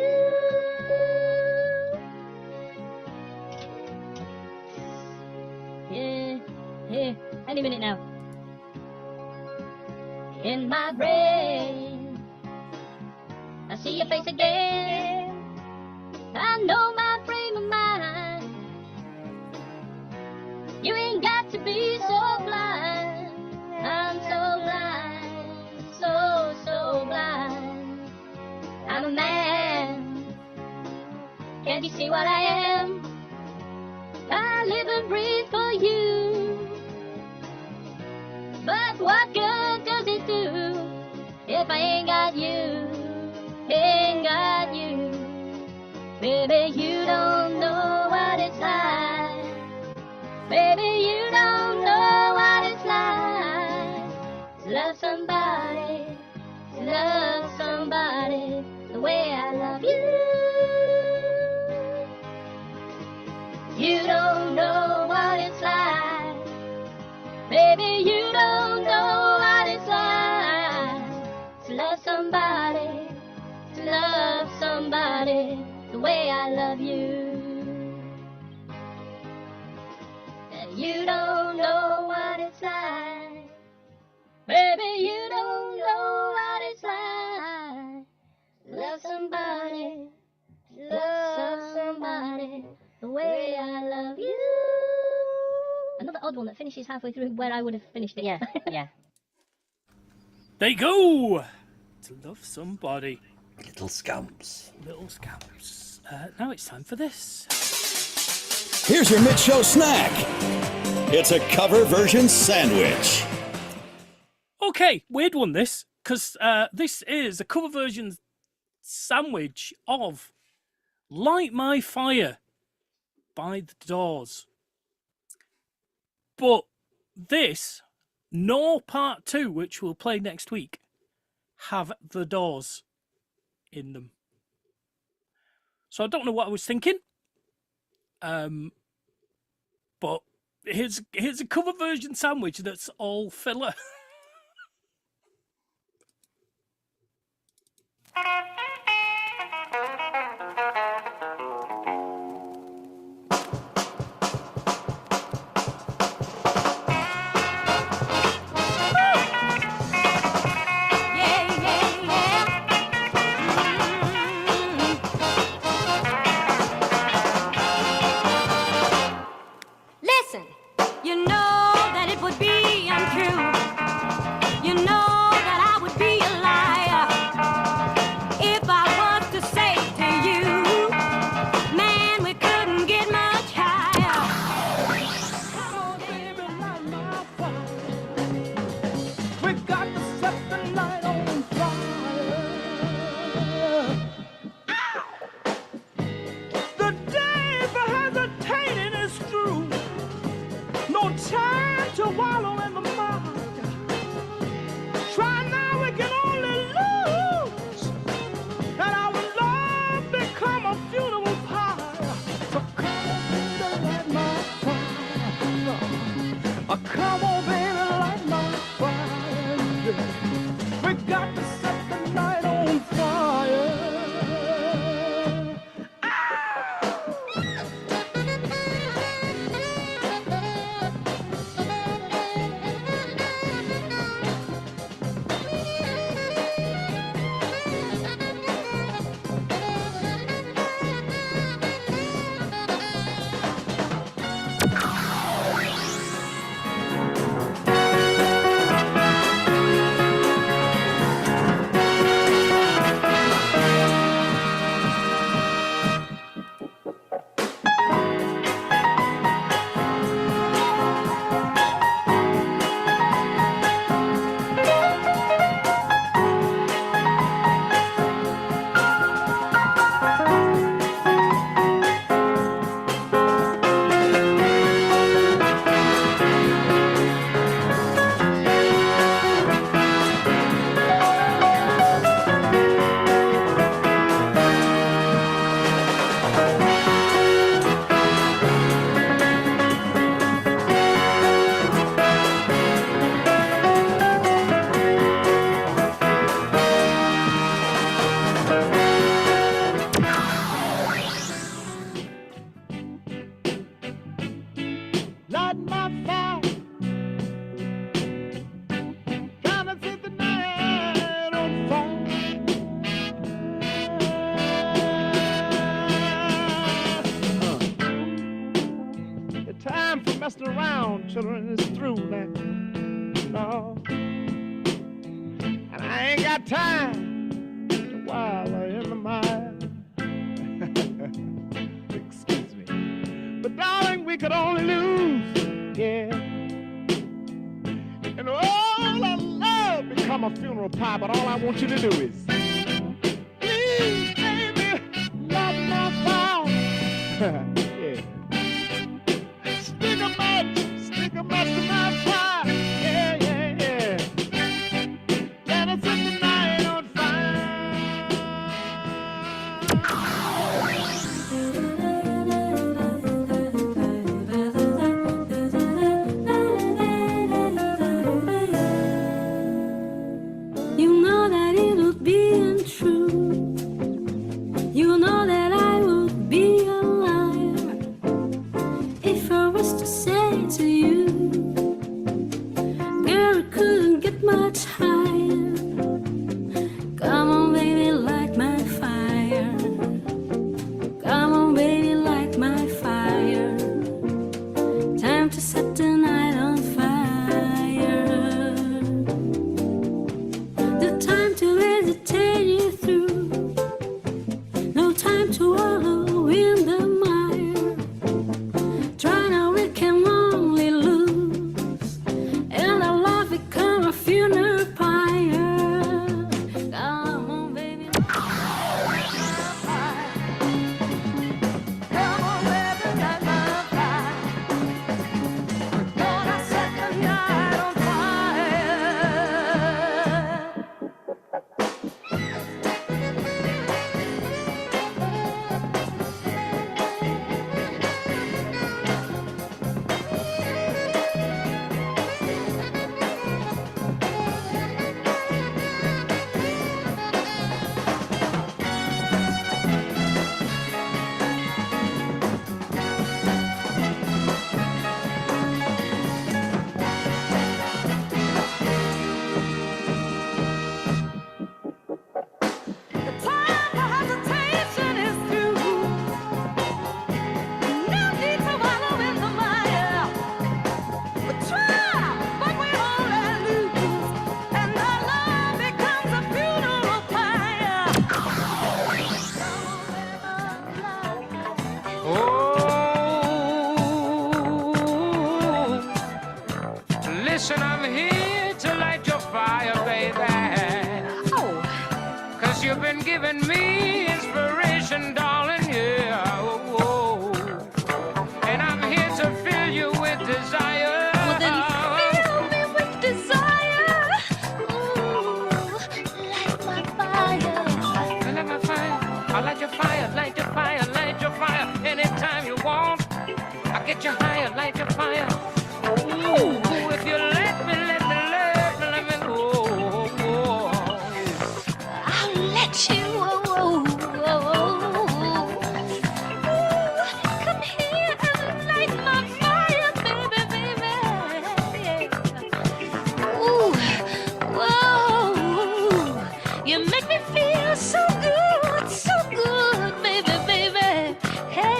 Yeah, any minute now. In my brain, I see your face again. I know my frame of mind. You ain't got to be so blind. I'm so blind, so blind. I'm a man. Can't you see what I am? I live and breathe for you. But what good does it do if I ain't got you? Ain't got you. Baby, you don't know what it's like. Baby, you don't know what it's like to love somebody, the way I love you. You don't know what it's like. Baby, you don't know what it's like to love somebody, the way I love you. And you don't know what it's like. Baby, you don't know what it's like to love somebody, the way I love you. Another odd one that finishes halfway through where I would have finished it. Yeah, yeah. There you go. To love somebody. Little scamps. Little scamps. Now it's time for this. Here's your mid-show snack. It's a cover version sandwich. Okay, weird one this, because this is a cover version sandwich of Light My Fire by The Doors. But this, nor part 2, which we'll play next week, have The Doors in them. So I don't know what I was thinking. But here's a cover version sandwich that's all filler. Listen, you know that it would be untrue got time to while in the mire. Excuse me. But darling, we could only lose, yeah. And all our love become a funeral pie, but all I want you to do is please, baby, light my fire. Yeah. Stick a match to my fire. Yeah, yeah, yeah. Let us set the night on You know that it would be untrue. You know that I would be a liar if I was to say to you, girl, it couldn't get much higher. Come on, baby, light my fire. Come on, baby, light my fire. Time to set the night on fire. The time to hesitate you through. No time to wallow in the mire. Try now, we can only lose. And our love become a funeral pyre. Come on, baby. Come on, baby, light my fire. We're gonna set the night on fire. The time for hesitation is through. No need to wallow in the mire. We try, but we only lose, and our love becomes a funeral pyre. Oh, listen, I'm here to light your fire, baby. Oh. Cause you've been giving me inspiration, darling, yeah. Oh, oh. And I'm here to fill you with desire. Well, then fill me with desire. Ooh, light my fire. I light my fire. I light your fire, light your fire, light your fire. Anytime you want, I'll get you higher, light your fire. Ooh, if you let me, let me, let me, let me, oh, oh, oh. I'll let you. Oh, oh, oh. Ooh, come here and light my fire, baby, baby. Yeah. Ooh, whoa, you make me feel so good, baby, baby. Hey.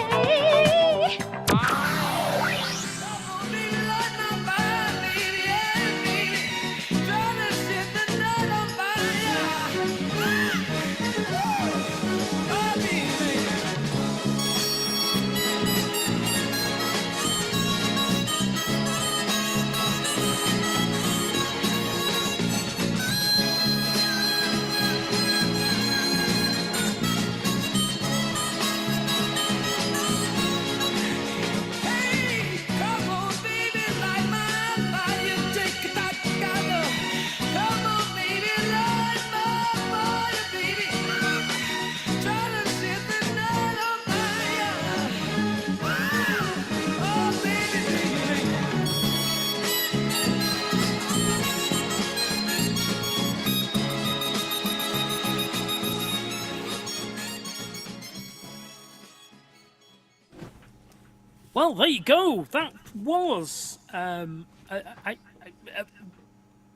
Well, there you go. That was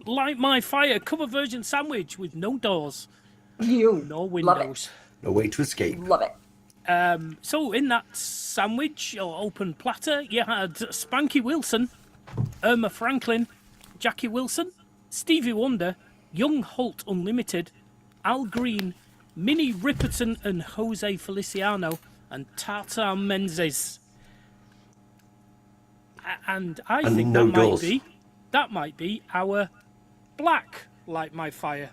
Light My Fire cover version sandwich with no doors, You no love windows. No way to escape. it. Love it. So in that sandwich or open platter, you had Spanky Wilson, Irma Franklin, Jackie Wilson, Stevie Wonder, Young Holt Unlimited, Al Green, Minnie Ripperton and Jose Feliciano, and Tata Menzies. And I think no that doors. might be our black Light My Fire.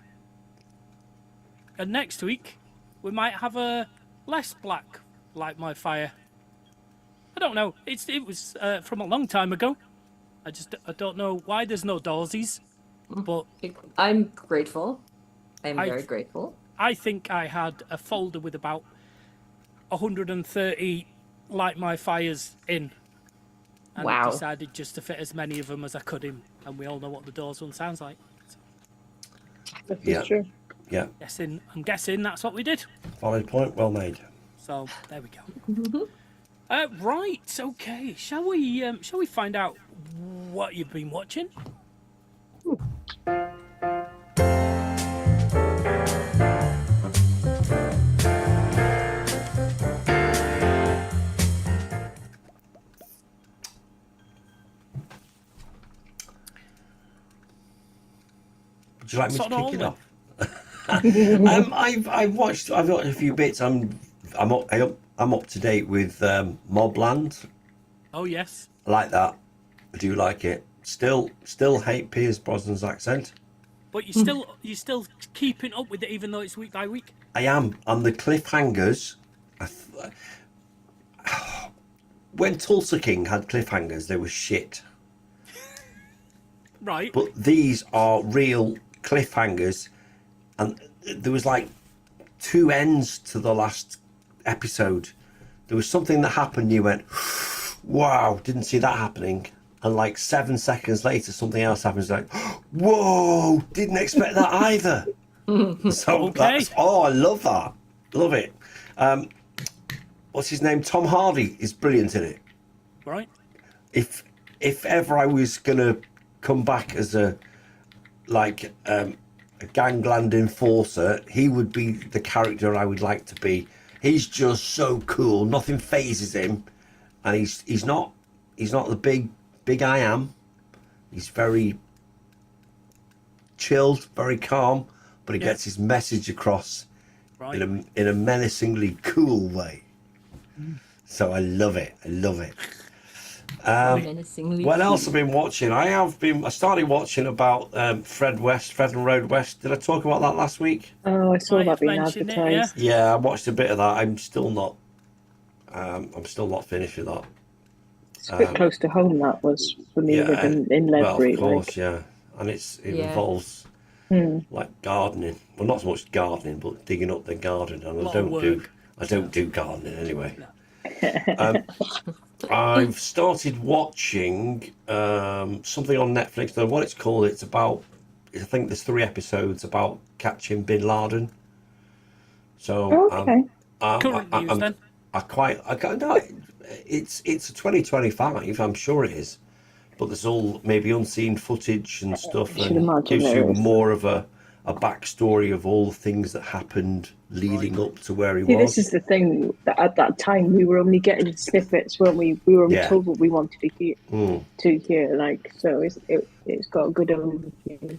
And next week we might have a less black Light My Fire. I don't know. It was from a long time ago. I don't know why there's no doorsies. But I'm grateful. I'm very grateful. I think I had a folder with about 130 Light My Fires in. And I decided just to fit as many of them as I could in. And we all know what the Doors one sounds like. That's true. Yeah. I'm guessing that's what we did. Valid point, well made. So there we go. Right, okay. Shall we find out what you've been watching? Would you like me to kick it off? I've watched a few bits. I'm up to date with Mobland. Oh yes. I like that. I do like it. Still hate Pierce Brosnan's accent. But you're still keeping up with it, even though it's week by week. I am, and the cliffhangers. When Tulsa King had cliffhangers, they were shit. Right. But these are real cliffhangers, and there was like two ends to the last episode. There was something that happened. You went, "Wow!" Didn't see that happening. And like 7 seconds later, something else happens. Like, whoa! Didn't expect that either. So I love that. Love it. What's his name? Tom Hardy is brilliant in it. Right. If ever I was gonna come back as a gangland enforcer, he would be the character I would like to be. He's just so cool. Nothing phases him, and he's not the big I am. He's very chilled, very calm, but he gets his message across in a menacingly cool way. So I love it. What else I've been watching? I started watching about Fred and Road West. Did I talk about that last week? Oh, I saw that being advertised. Yeah, I watched a bit of that. I'm still not finished with that. It's a bit close to home, that was for me, in Ledbury. Well, of course, yeah. And it involves like gardening. Well, not so much gardening, but digging up the garden. And I don't do gardening anyway. I've started watching something on Netflix. I don't know what it's called. It's about, I think there's 3 episodes about catching Bin Laden. So current news then. It's a 2025. I'm sure it is, but there's all maybe unseen footage and stuff, and gives you more of a backstory of all the things that happened leading up to where he was. This is the thing, that at that time we were only getting snippets, weren't we? We were only told what we wanted to hear. So it's got a good overview.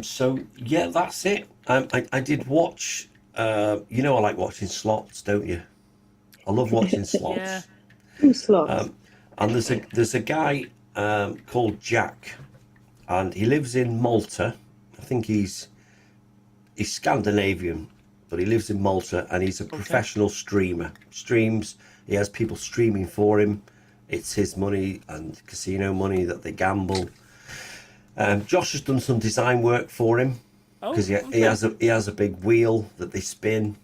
So yeah, that's it. I did watch. I like watching slots, don't you? I love watching slots. Slots. And there's a guy called Jack, and he lives in Malta. I think he's Scandinavian, but he lives in Malta, and he's a professional streamer. Streams. He has people streaming for him. It's his money and casino money that they gamble. Josh has done some design work for him because he has a big wheel that they spin.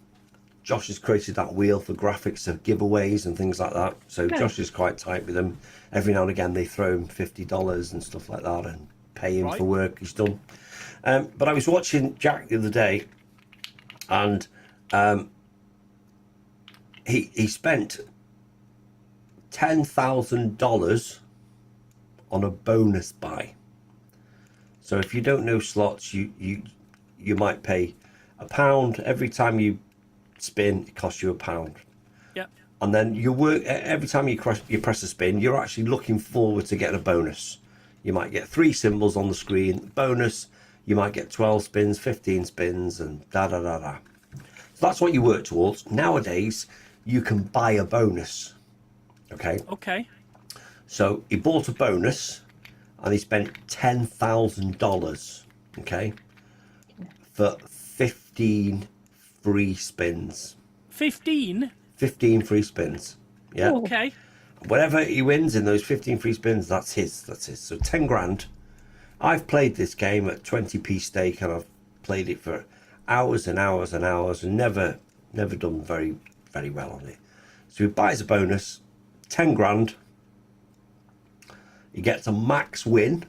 Josh has created that wheel for graphics of giveaways and things like that. So Josh is quite tight with them. Every now and again they throw him $50 and stuff like that and pay him for work he's done. But I was watching Jack the other day, and he spent $10,000 on a bonus buy. So if you don't know slots, you might pay £1 every time you spin. It costs you £1. Yep. And then you work every time you press a spin. You're actually looking forward to getting a bonus. You might get 3 symbols on the screen, bonus, you might get 12 spins, 15 spins, and da da da da. So that's what you work towards. Nowadays, you can buy a bonus. Okay. Okay. So he bought a bonus, and he spent $10,000. Okay, for 15 free spins. 15. 15 free spins. Yeah. Okay. Whatever he wins in those 15 free spins, that's his. That's his. So 10 grand. I've played this game at 20p stake, and I've played it for hours and hours and hours, and never done very well on it. So he buys a bonus, 10 grand. He gets a max win.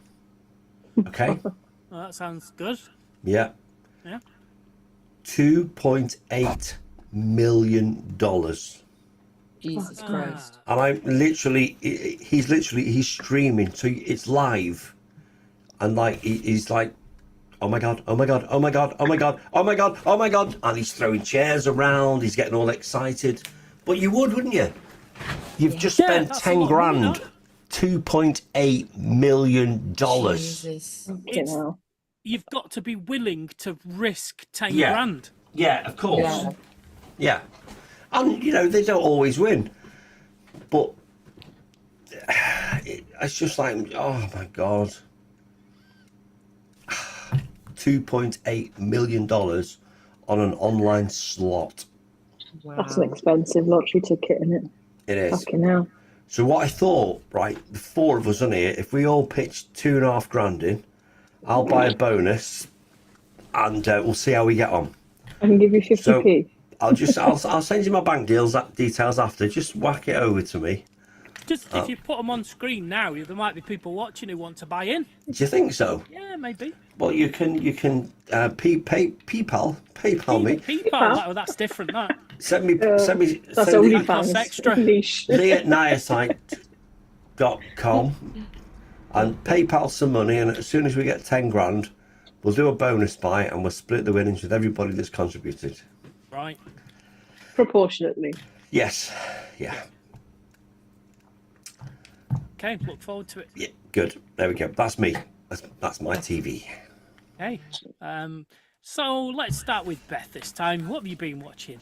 Okay. Well, that sounds good. Yeah. Yeah. $2.8 million. Jesus Christ. And I'm literally, he's streaming, so it's live. And like, he's like, oh my God, oh my God, oh my God, oh my God, oh my God, oh my God. And he's throwing chairs around, he's getting all excited. But you would, wouldn't you? You've just spent 10 grand, $2.8 million. Jesus. You've got to be willing to risk 10 Yeah. grand. Yeah, of course. Yeah. And, you know, they don't always win. But it's just like, oh my God. $2.8 million on an online slot. Wow. That's an expensive lottery ticket, isn't it? It is. Fucking hell. So what I thought, right, the four of us on here, if we all pitched 2.5 grand in, I'll buy a bonus, and we'll see how we get on. I can give you 50p. So I'll send you my bank details after. Just whack it over to me. Just if you put them on screen now, there might be people watching who want to buy in. Do you think so? Yeah, maybe. Well, you can PayPal me. PayPal. Oh, that's different. That. Send me. That's send only me costs extra. Niche. Lee@niasite.com and PayPal some money, and as soon as we get 10 grand, we'll do a bonus buy and we'll split the winnings with everybody that's contributed. Right. Proportionately. Yes. Yeah. Okay, look forward to it. Yeah. Good. There we go. That's me. That's my TV. Okay. So let's start with Beth this time. What have you been watching?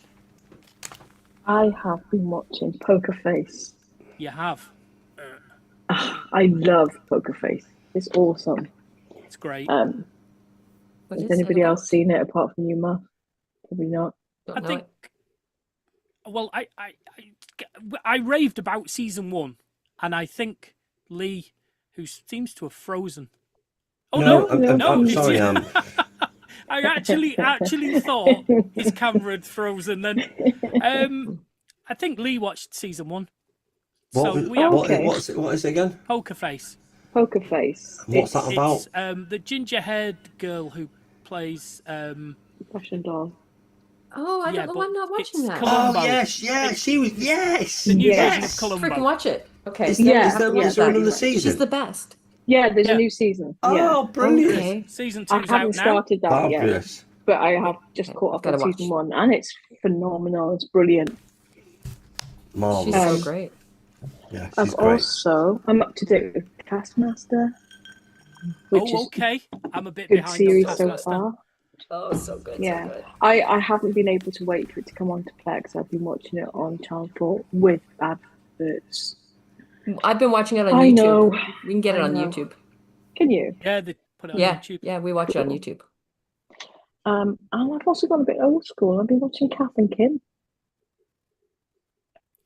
I have been watching Poker Face. You have. I love Poker Face. It's awesome. It's great. Has anybody else seen it apart from you, Mark? Probably not. I think. Well, I raved about season 1, and I think Lee, who seems to have frozen. Oh no! I'm sorry. I actually thought his camera had frozen. Then, I think Lee watched season 1. What is it again? Poker Face. Poker Face. What's that about? It's the ginger-haired girl who plays. Russian doll. Oh, I don't know. I'm not watching that. Columbo. Oh yes, she was. Yes, The new version of Yes. Columbo. Freaking watch it. Okay. Is there another season? She's the best. Yeah, there's a new season. Oh, brilliant! Okay. Season I 2's out haven't now. started that yet, Fabulous. but I have just caught up Gotta on season 1, and it's phenomenal. It's brilliant. Marvelous. She's so great. Yeah, she's I'm great. up to date with Taskmaster, which is Okay. I'm a bit a good behind on series so Taskmaster. far. Oh, so good. Yeah, So good. I haven't been able to wait for it to come on to Plex. I've been watching it on Channel 4 with adverts. I've been watching it on I YouTube. know. We can get it I on know. YouTube. Can you? Yeah, they put it on Yeah, YouTube. yeah, we watch it on YouTube. And I've also gone a bit old school. I've been watching Kath and Kim.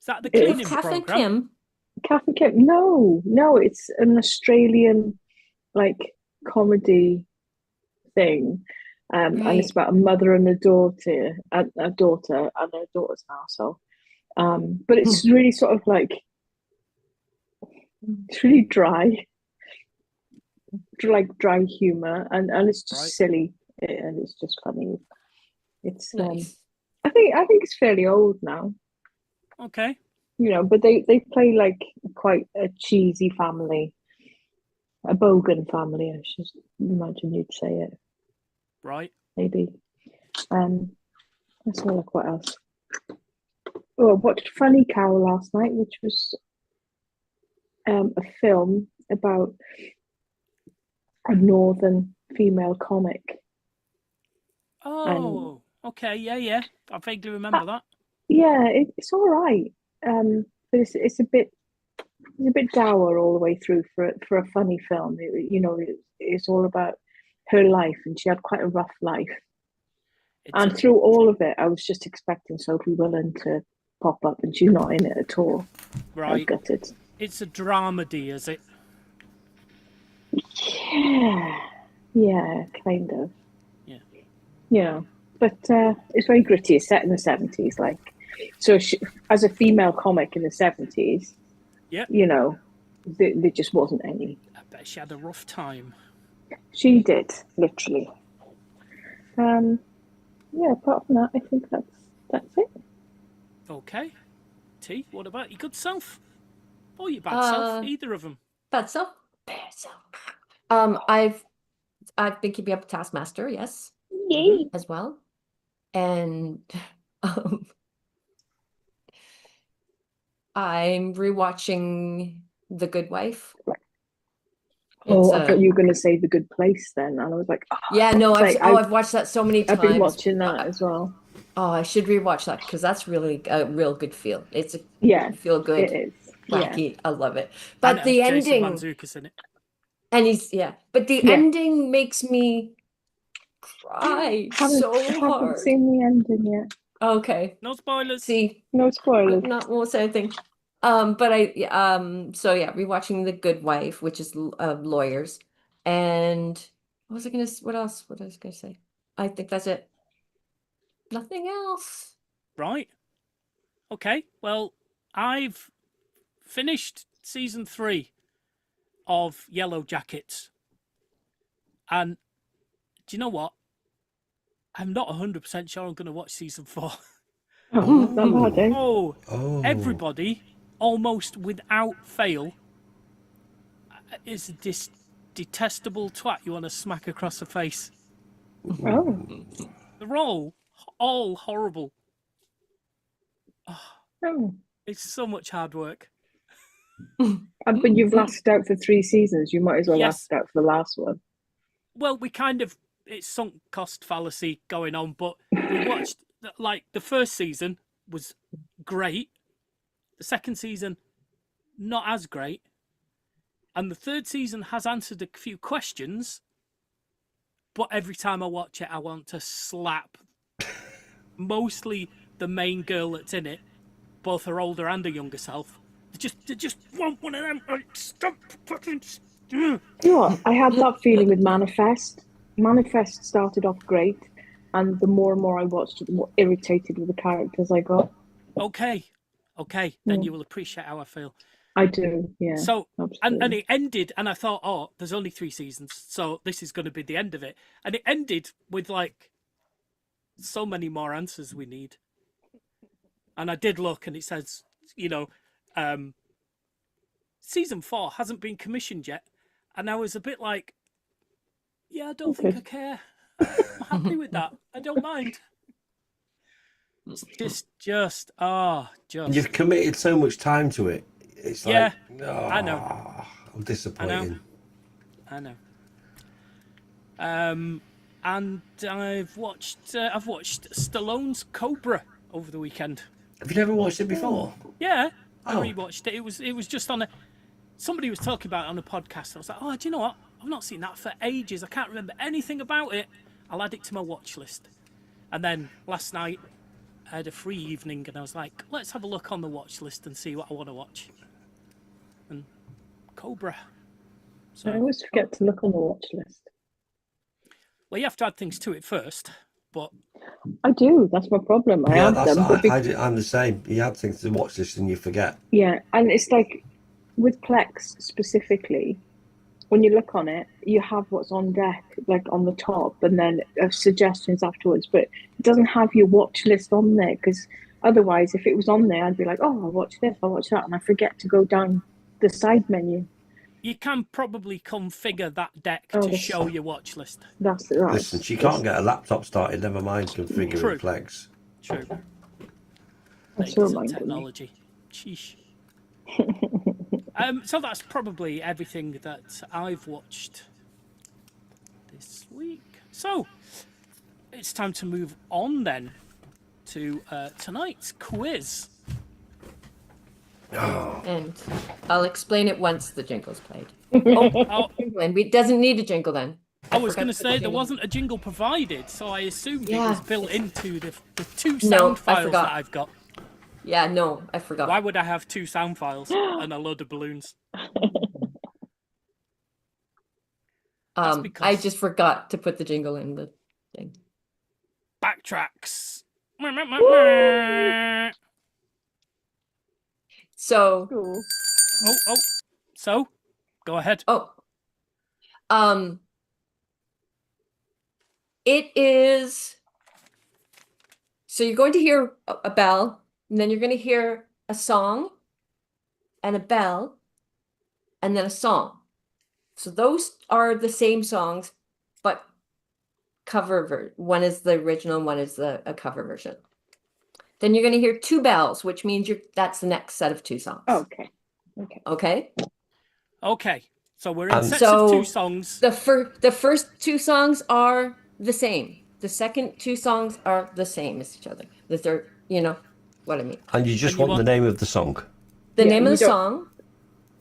Is that the It's cleaning Kath and program? Kim. Kath and Kim? No, it's an Australian comedy thing. And it's about a mother and a daughter and their daughter's house. But it's really sort of it's really dry humor, and it's just silly, and it's just funny. It's Nice. I think it's fairly old now, Okay. but they play quite a cheesy family, a bogan family. I should imagine you'd say it. Right. Maybe. Let's have a look. What else? Oh, I watched Funny Cow last night, which was a film about a northern female comic. Oh, okay, yeah. I vaguely remember that. Yeah, it's all right. But it's a bit dour all the way through for a funny film. It's all about her life, and she had quite a rough life. And through all of it, I was just expecting Sophie Willan to pop up, and she's not in it at all. I was Right. gutted. It's a dramedy, is it? Yeah, kind of. Yeah. Yeah, but it's very gritty. It's set in the 70s, like, so as a female comic in the 70s, Yeah. there just wasn't any. I bet she had a rough time. She did, literally. Yeah, apart from that, I think that's it. Okay. T, what about your good self? Or your bad self? Either of them. Bad self. I've been keeping up with Taskmaster, yes. Yay. As well. And I'm rewatching The Good Wife. Oh, I thought you were going to say The Good Place then, and I was like, yeah, no, I've watched that so many times. I've been watching that as well. Oh, I should rewatch that because that's really a real good feel. It's a feel good. It is wacky. I love it. But the ending, in it. And but the ending makes me cry haven't seen the ending yet. Okay. No spoilers. See, no spoilers. Not won't say anything. But rewatching The Good Wife, which is lawyers, and what else was I gonna say? I think that's it. Nothing else. Right. Okay. Well, I've finished season 3 of Yellow Jackets, and do you know what? I'm not 100% sure I'm going to watch season 4. Everybody, almost without fail, is this detestable twat you want to smack across the face. Oh. They're all horrible. Oh. It's so much hard work. But you've lasted out for 3 seasons. You might as well last out for the last one. Well, it's sunk cost fallacy going on, but we watched, like, the first season was great. The second season, not as great. And the third season has answered a few questions, but every time I watch it, I want to slap mostly the main girl that's in it, both her older and her younger self. They just want one of them. Stop fucking. You know what? I had that feeling with Manifest. Manifest started off great, and the more and more I watched it, the more irritated with the characters I got. Okay. Then you will appreciate how I feel. I do, yeah. So, and it ended, and I thought, oh, there's only 3 seasons, so this is going to be the end of it. And it ended with, like, so many more answers we need. And I did look, and it says, season 4 hasn't been commissioned yet. And I was a bit like, yeah, I don't think I care. I'm happy with that. I don't mind. It's just. You've committed so much time to it. It's like, I know. Disappointing. I know. And I've watched Stallone's Cobra over the weekend. Have you never watched it before? Yeah, I rewatched it. It was just on somebody was talking about it on a podcast. I was like, oh, do you know what? I've not seen that for ages. I can't remember anything about it. I'll add it to my watch list. And then last night, I had a free evening, and I was like, let's have a look on the watch list and see what I want to watch. And Cobra. So, I always forget to look on the watch list. Well, you have to add things to it first, but... I do. That's my problem. I'm the same. You add things to the watch list and you forget. Yeah, and it's like, with Plex specifically, when you look on it, you have what's on deck, like on the top, and then suggestions afterwards, but it doesn't have your watch list on there, because otherwise, if it was on there, I'd be like, oh, I'll watch this, I'll watch that, and I forget to go down the side menu. You can probably configure that deck to show your watch list. That's right. Listen, she can't get a laptop started, never mind configuring Plex. True. That's all my technology. Sheesh. So that's probably everything that I've watched this week. So, it's time to move on then to tonight's quiz. And I'll explain it once the jingle's played. Oh, And it doesn't need a jingle then. I was going to forgot to put say the there jingle. wasn't a jingle provided, so I assumed it Yeah. was built into the two No, sound I files forgot. that I've got. Yeah, no, I forgot. Why would I have two sound files and a load of balloons? I just forgot to put the jingle in the thing. Backtracks. So, Oh, so go ahead. It is. So you're going to hear a bell, and then you're going to hear a song, and a bell, and then a song. So those are the same songs, but one is the original, and one is a cover version. Then you're going to hear two bells, which means that's the next set of two songs. Okay. Okay. So we're in sets of two songs. The first two songs are the same. The second two songs are the same as each other. The third, you know what I mean. And you just want the name of the song? The name of the song.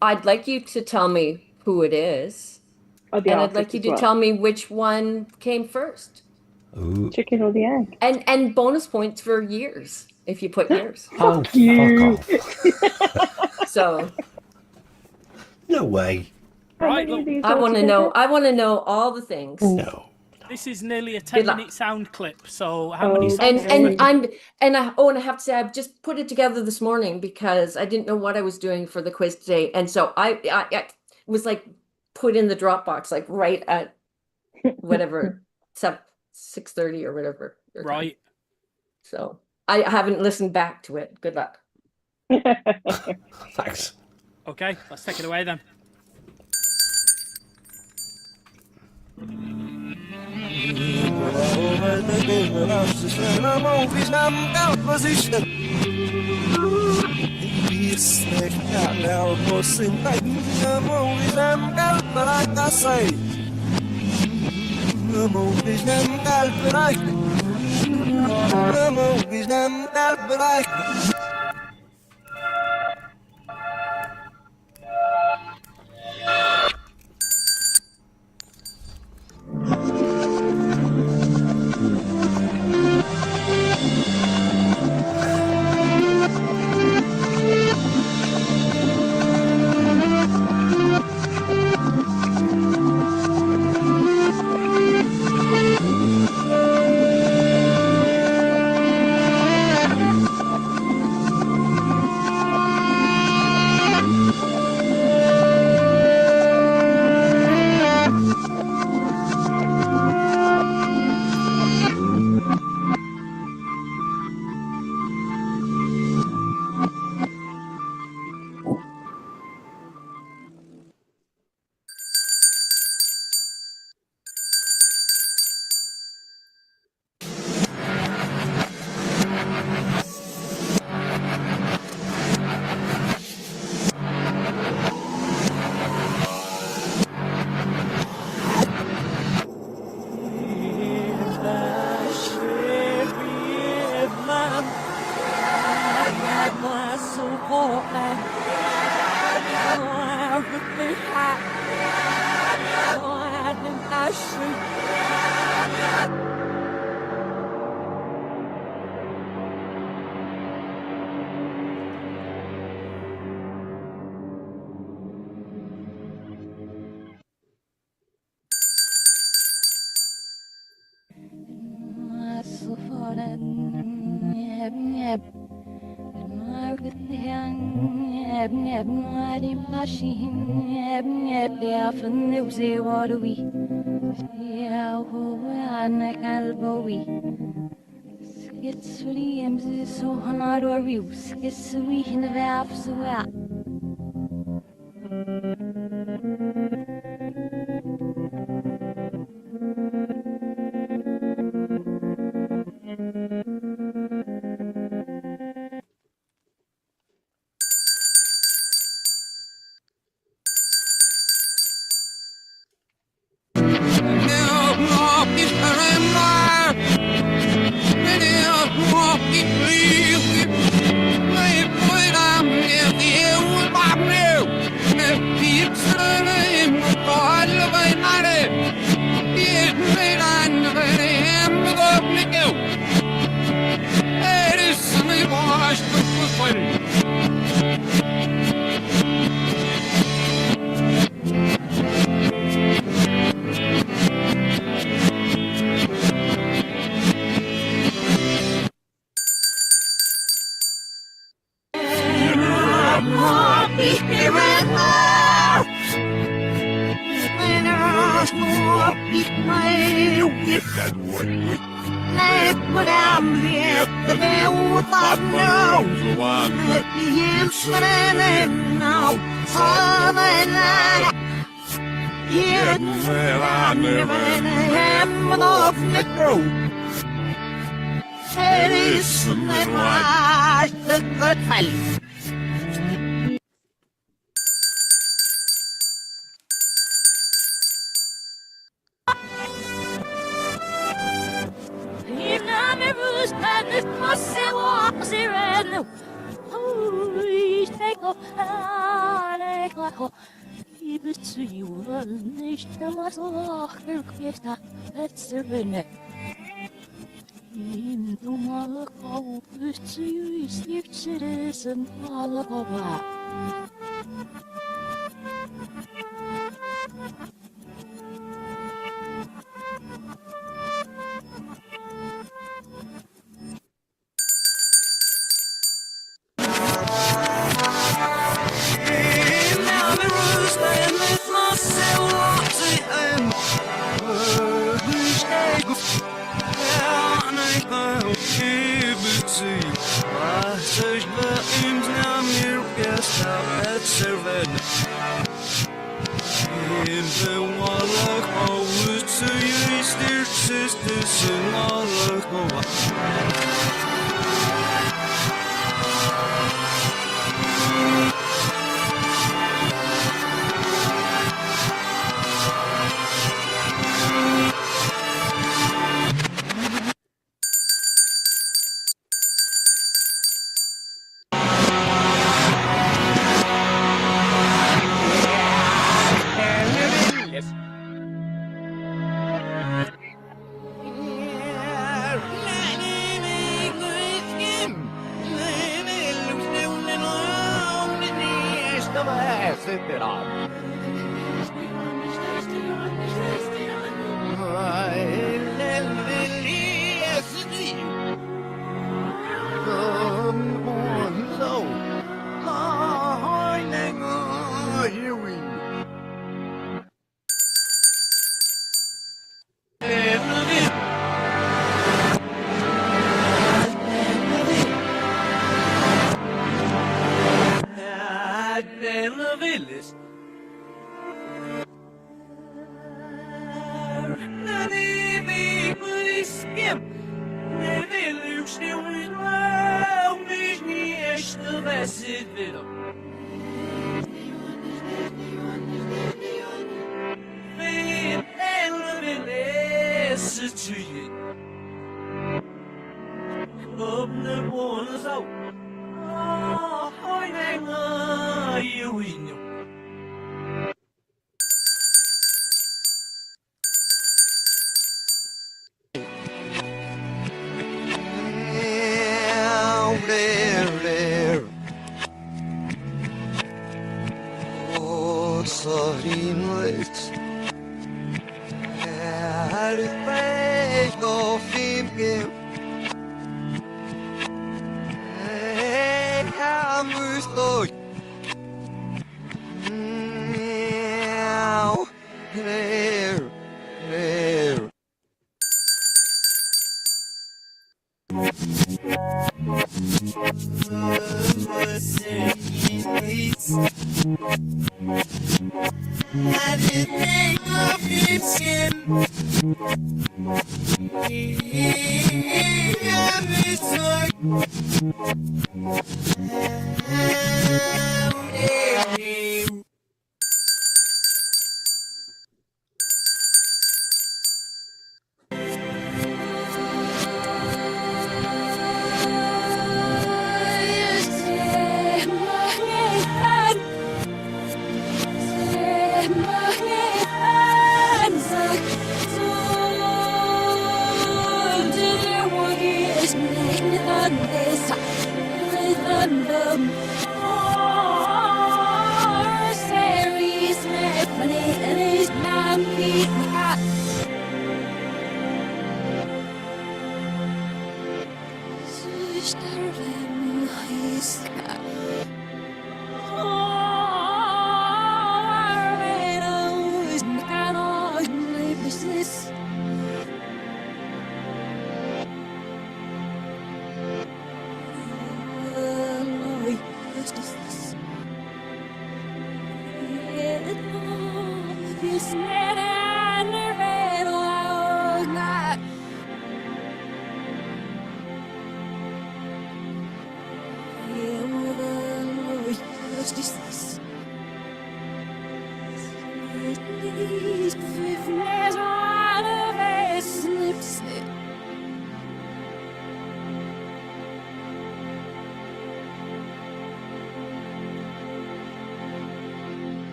I'd like you to tell me who it is. And I'd like you to tell me which one came first. Ooh. Chicken or the egg. And bonus points for years, if you put years. Oh, fuck off. So. No way. Right, look, I want to know all the things. No. This is nearly a 10-minute sound clip. So how many songs? And I have to say, I've just put it together this morning because I didn't know what I was doing for the quiz today, and so I was like put in the Dropbox like right at whatever 6:30 or whatever. Right. So I haven't listened back to it. Good luck. Thanks. Okay, let's take it away then.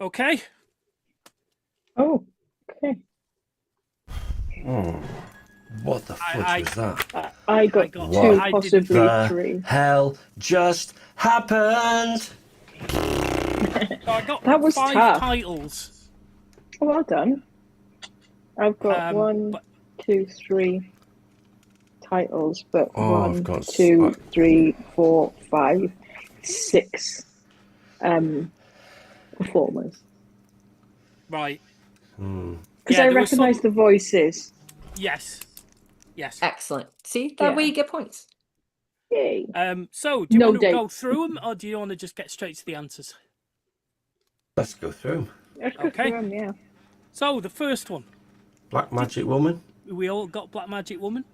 Okay. Oh, okay. What the fudge I- was that? I got I got- two, I possibly The three. hell just happened? So I got That was 5 tough. titles. Well done. I've got one, but- 2, 3 titles, but Oh, I've 1, got 2, 3, 4, 5, 6 performers. Right. Because Yeah, I there was recognise some- the voices. Yes. Yes. Excellent. See, that way Yeah. you get points. Yay. So, do you No want to go dates. through them, or do you want to just get straight to the answers? Let's go through 'em. Let's go Okay. through 'em, yeah. So, the first one. Black Magic Woman. We all got Black Magic Woman.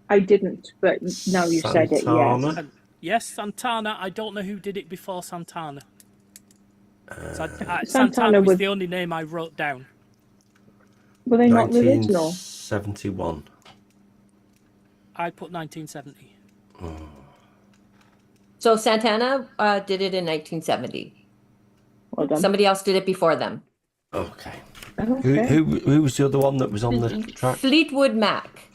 I didn't, but now you said it, Santana. yes. And yes, Santana. I don't know who did it before Santana. Santana was was- the only name I wrote down. Were they not the original? 1971. I put 1970. So Santana did it in 1970. Well done. Somebody else did it before them. Okay. Okay. Who was the other one that was on the track? Fleetwood Mac,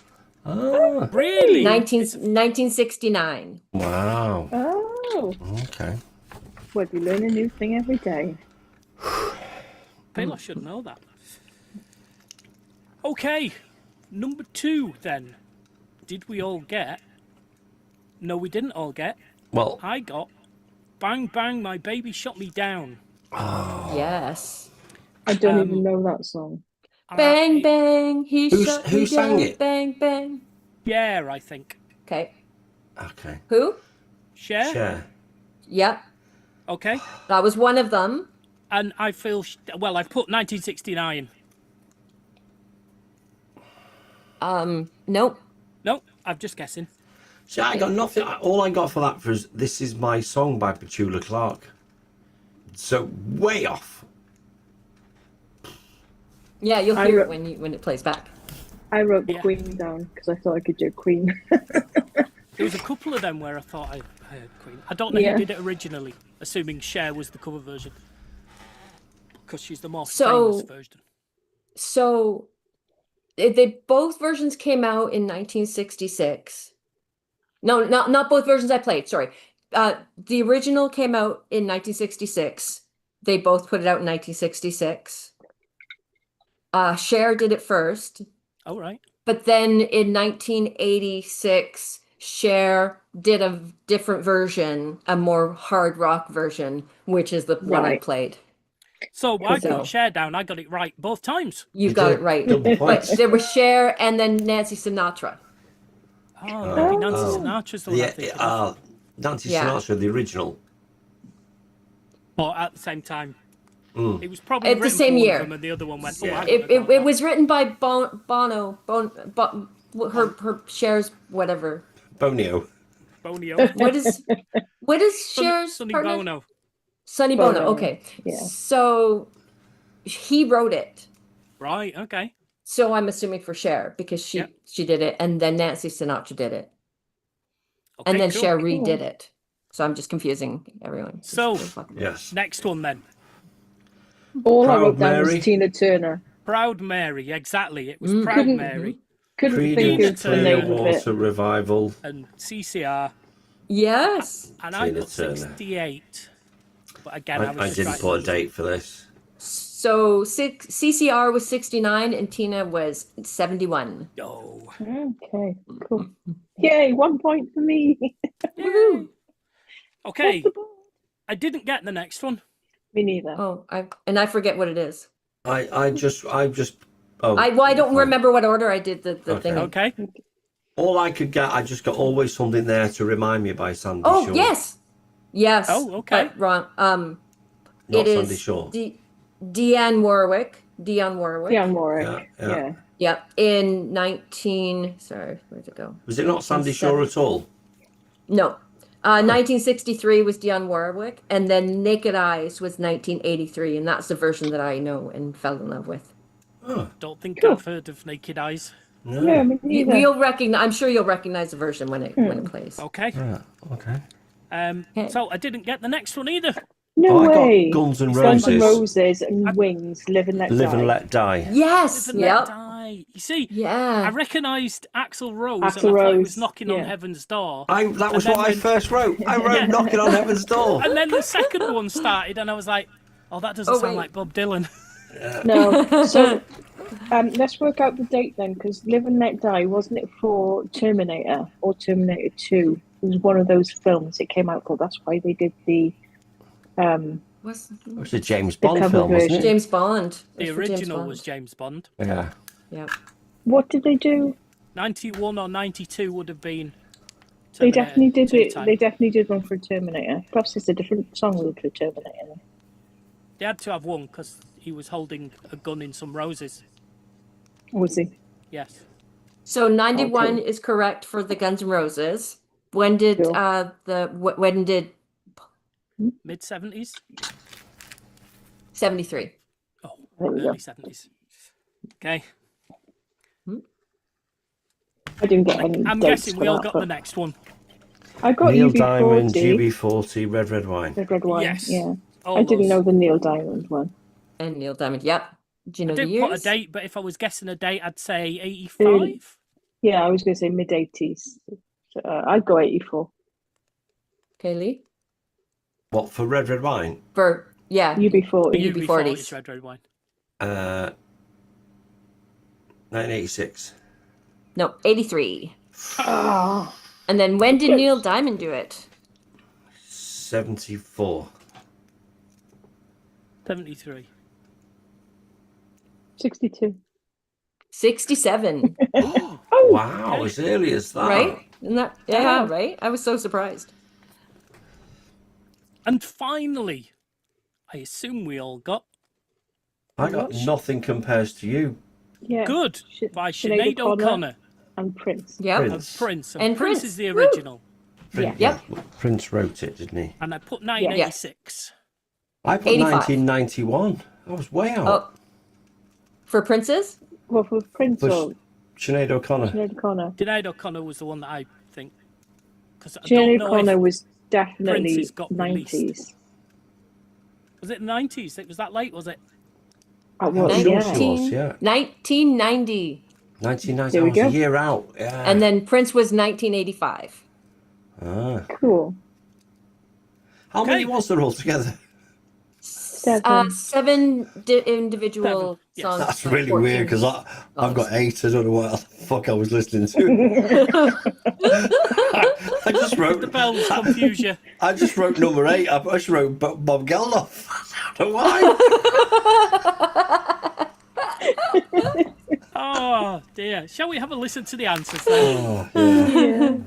Ah, Really? 1969. wow. Oh, Okay. well, you learn a new thing every day. Feel I should know that. Okay, number 2 then. Did we all get? No, we didn't all get. Well, I got Bang Bang, My Baby Shot Me Down. Yes. I don't even know that song. Bang bang, he Who- shot who me sang down. it? Bang bang. Yeah, I think. Okay. okay. Who? Cher? Cher. Yep. Okay. That was one of them. And I feel, well, I've put 1969. Nope. No, I'm just guessing. See, I got nothing. All I got for that was "This Is My Song" by Petula Clark. So way off. Yeah, you'll I hear wrote- it when it plays back. I wrote Yeah. Queen down because I thought I could do Queen. There was a couple of them where I thought I heard Queen. I don't know Yeah. who did it originally, assuming Cher was the cover version. Because she's the more So- famous version. So they both versions came out in 1966. No, not both versions I played. Sorry. The original came out in 1966. They both put it out in 1966. Cher did it first, All right. but then in 1986, Cher did a different version, a more hard rock version, which is the one I Right. played. So I So- put Cher down. I got it right both times. You You got did. it right. Double But points. there was Cher and then Nancy Sinatra. Oh, maybe Nancy Oh. Sinatra's the one I'm thinking of. Nancy Yeah. Sinatra, the original. But at the same time, Mm. it was probably At the written same for one year. of them and the other one went, oh, Yeah. I gotta It go was written by Bono, her Cher's whatever. Bonio. Bonio. What is Cher's Sonny partner? Bono. Sonny Bono. Bono, Okay. yeah. So he wrote it. Right, okay. So I'm assuming for Cher because she Yep. she did it, and then Nancy Sinatra did it, Okay, and then cool. Cher redid it. So I'm just confusing everyone. Just So- really fucking- Yes. Next one then. All I Proud wrote down Mary. was Tina Turner. Proud Mary, exactly. It was Mm. Proud Couldn't- Mary Couldn't think Creedence of the name of it. Clearwater Revival. and CCR. Yes. And I Tina put Turner. 68. But again, I was I just didn't trying put a to- date for this. So CCR was 69 and Tina was 71. Oh. Okay, cool. Yay, 1 point for me. Woohoo. Okay, I didn't get the next one. Me neither. Oh, I forget what it is. I just. Oh, I don't fine. remember what order I did the Okay. thing. in. Okay. All I could get, I just got Always Something There to Remind Me by Sandy Oh, Shaw. yes. Yes. Oh, okay. But wrong. Not It Sandy is Shaw. Dionne Warwick. Dionne Warwick. Yeah. Yep. In 19. Sorry, where'd it go? Was it not Sandy Shaw at all? No. 1963 was Dionne Warwick, and then Naked Eyes was 1983, and that's the version that I know and fell in love with. Don't think I've heard of Naked Eyes. No. Yeah, me neither. You'll recognize. I'm sure you'll recognize the version when it plays. Okay. Yeah, okay. So I didn't get the next one either. No I way. got Guns N' Guns N' Roses. Roses and Wings, Live and Let Die. Live and Let Die. Yes. Live and Let Die. You see, Yeah. I recognised Axl Rose, Axl and I thought he was Rose, knocking on yeah. Heaven's Door. That was And what then I first wrote. I wrote Knocking on Heaven's Door. And then the second one started, and I was like, "Oh, that doesn't sound like Bob Dylan." No. So let's work out the date then, because Live and Let Die, wasn't it for Terminator or Terminator 2? It was one of those films it came out for. That's why they did the It was a James The Bond cover film, wasn't it? version. James Bond. The It was for James original Bond. was James Bond. Yeah. Yeah. What did they do? 91 or 92 would have been. They Terminator definitely did 2 it. time. They definitely did one for Terminator. Perhaps it's a different song for Terminator. They had to have one because he was holding a gun in some roses. Was he? Yes. So 91 Okay. is correct for the Guns N' Roses. When did Cool. when did Mid 70s? 73? Oh, There we go. early 70s. Okay. I didn't get any. I'm dates guessing for we all that, got but the next one. I got Neil UB40. Diamond, UB40, Red Wine. Red Wine. Yes. Yeah. All I didn't those. know the Neil Diamond one. And Neil Diamond. Yep. Do you know I the didn't years? put a date, but if I was guessing a date, I'd say 85. Yeah, I was going to say mid 80s. So, I'd go 84. Okay, Lee. What, for Red Wine? For UB40. UB40s. is red wine. 1986. No, 83. Ah, And then when did Neil Diamond do it? 74. 73. 62. 67. Wow, as early as that. Right? Isn't that right? I was so surprised. And finally, I assume we all got I got Nothing Compares to You. Yeah. Good by Sinead Sinead O'Connor and Prince. Yep. Prince. and Prince. And Prince Prince. is the Woo. original. Prince, Yep. Prince wrote it, didn't he? And I put 1986. I put 85. 1991. I was way out. Oh. For Prince's? Well, for Prince But or Sinead O'Connor. Sinead O'Connor. Sinead O'Connor was the one that I think. Because I Sinead don't know O'Connor if, was definitely Prince's got 90s. released. Was it 90s? It was that late, was it? Well, sure yeah. she was, yeah. 1990. 1990, There I we was a go. year out. Yeah. And then Prince was 1985. Ah. Cool. How many Okay. was there altogether? 7. 7 individual Seven, yes. songs. That's really 14 weird because I've got 8. I don't know what the fuck I was listening to. I just wrote The bells confuse you. I just wrote number 8. I just wrote Bob Geldof. I don't know why. Oh, dear. Shall we have a listen to the answers then? Oh, yeah. Yeah.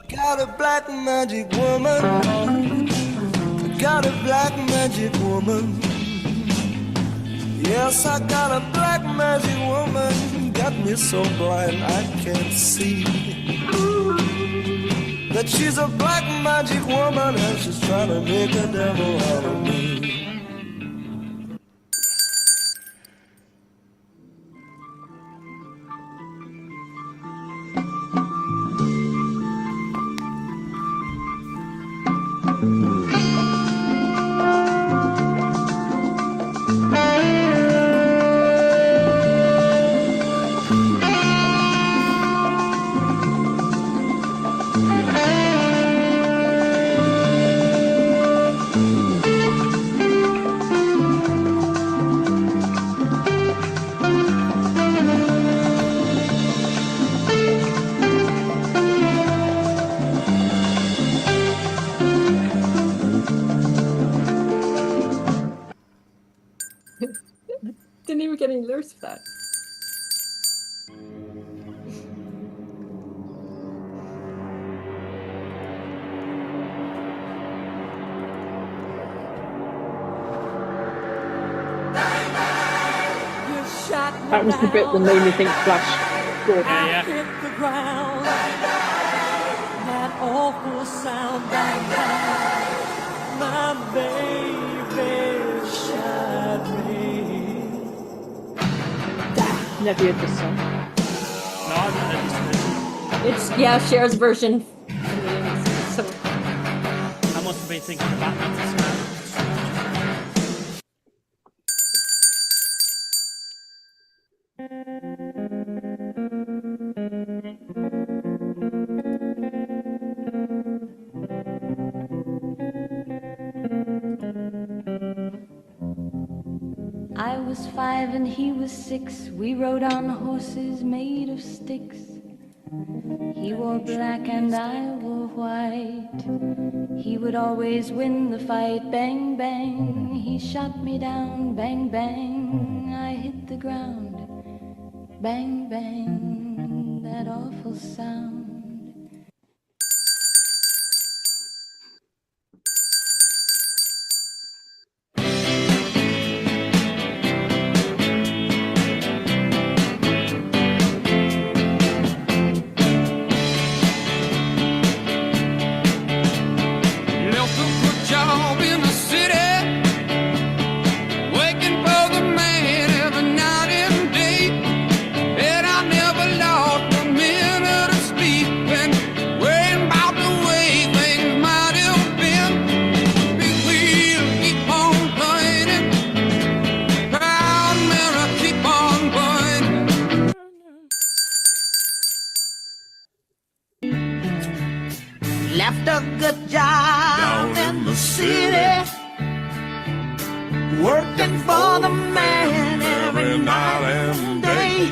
Got a black magic woman. Got a black magic woman. Yes, I got a black magic woman. Got me so blind I can't see that she's a black magic woman and she's trying to make a devil out of me. Didn't even get any lyrics for that. That was the bit that made me think Flash. Good. Yeah. Hit the ground. That awful sound, bang, bang. My baby shot me. Never heard this song. No, I haven't heard this It's, yeah, Cher's version. So, I must have been thinking of Batman. I was 5 and he was 6. We rode on horses made of sticks. He wore black and I wore white. He would always win the fight. Bang, bang, he shot me down. Bang, bang, I hit the ground. Bang, bang, that awful sound. Left a good job in the city, working for the man every night and day.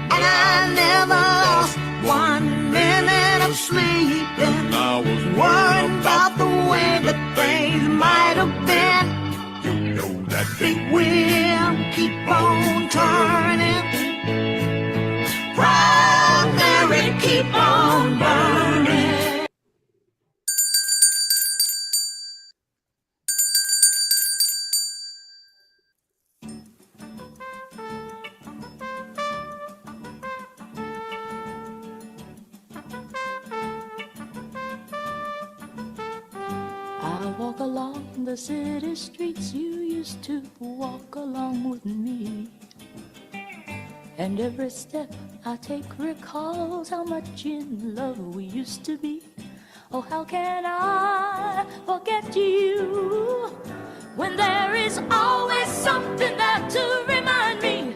And I never lost 1 minute of sleep. And I was worried about the way that things might have been. You know that big wheel keep on turning. Proud Mary keep on burning. I walk along the city streets you used to walk along with me. And every step I take recalls how much in love we used to be. Oh, how can I forget you when there is always something there to remind me?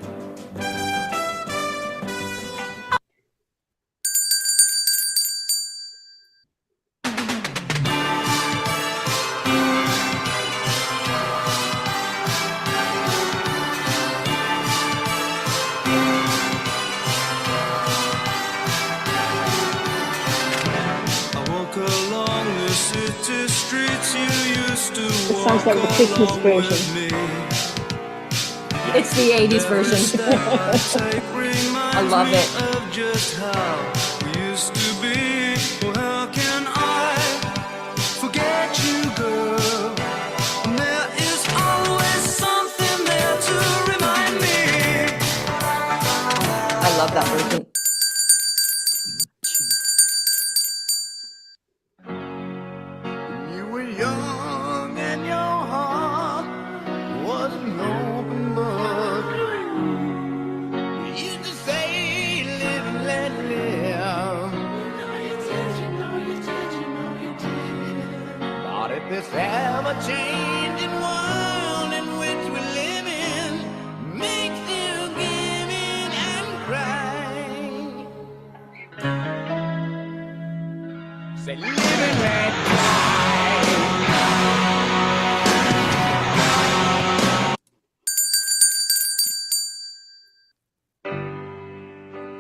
It sounds like the Christmas version. it's the 80s version. I love it. I love that version. You were young and your heart was an open book. You used to say, live and let live. But if this ever-changing world in which we live in makes you give in and cry, say, live and let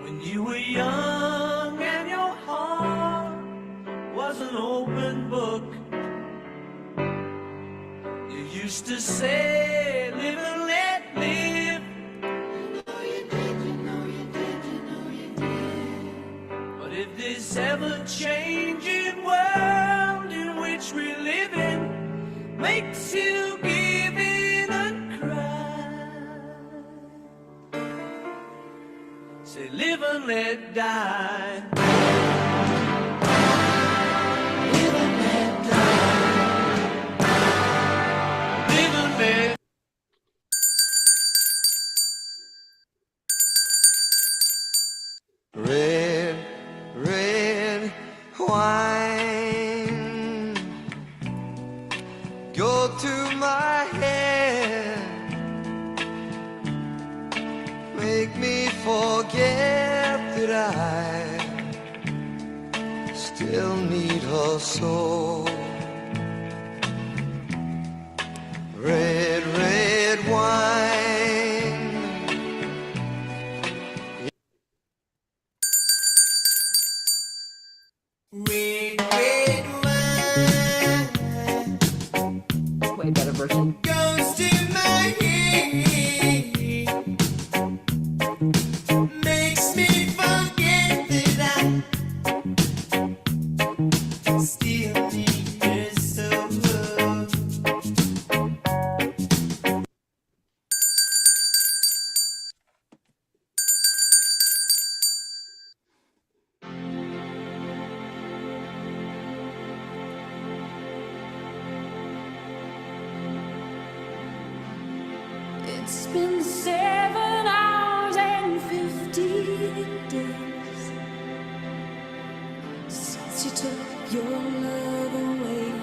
when you were young and your heart was an open book, you used to say, live and let live. This ever-changing world in which we live in makes you give in and cry. Say, live and let die. Live and let die. Live and let. Red, red wine, go to my head, make me forget that I still need her so. Red, red wine. Red, red wine Way better version. goes to my head, makes me forget that I still need her so. It's been 7 hours and 15 days since you took your love away.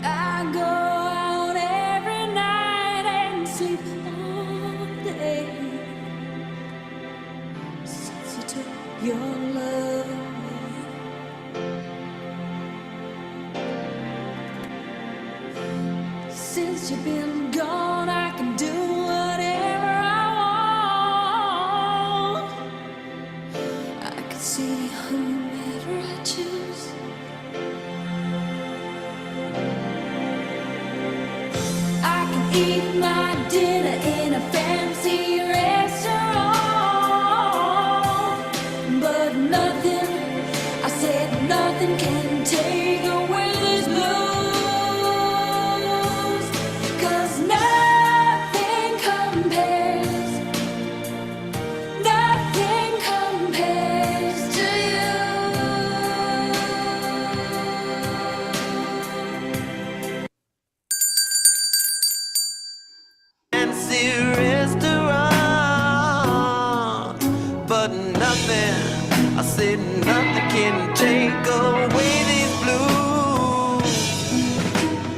I go out every night and sleep all day since you took your love away. Since you've been gone, I can do whatever I want. I can see whomever I choose. I can eat my dinner in a fancy restaurant, but nothing, I said nothing can take away this blues. 'Cause nothing compares to you. Fancy restaurant, but nothing, I said nothing can take away these blues.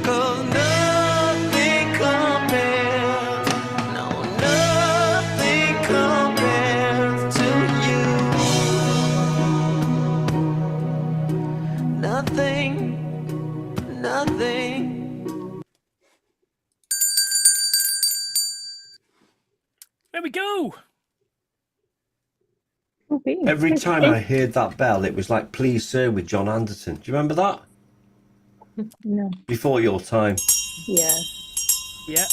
'Cause nothing compares, no, nothing compares to you. Nothing, nothing. There we go. Every time I heard that bell, it was like "Please Sir" with John Anderson. Do you remember that? No. Before your time. Yeah. Yeah.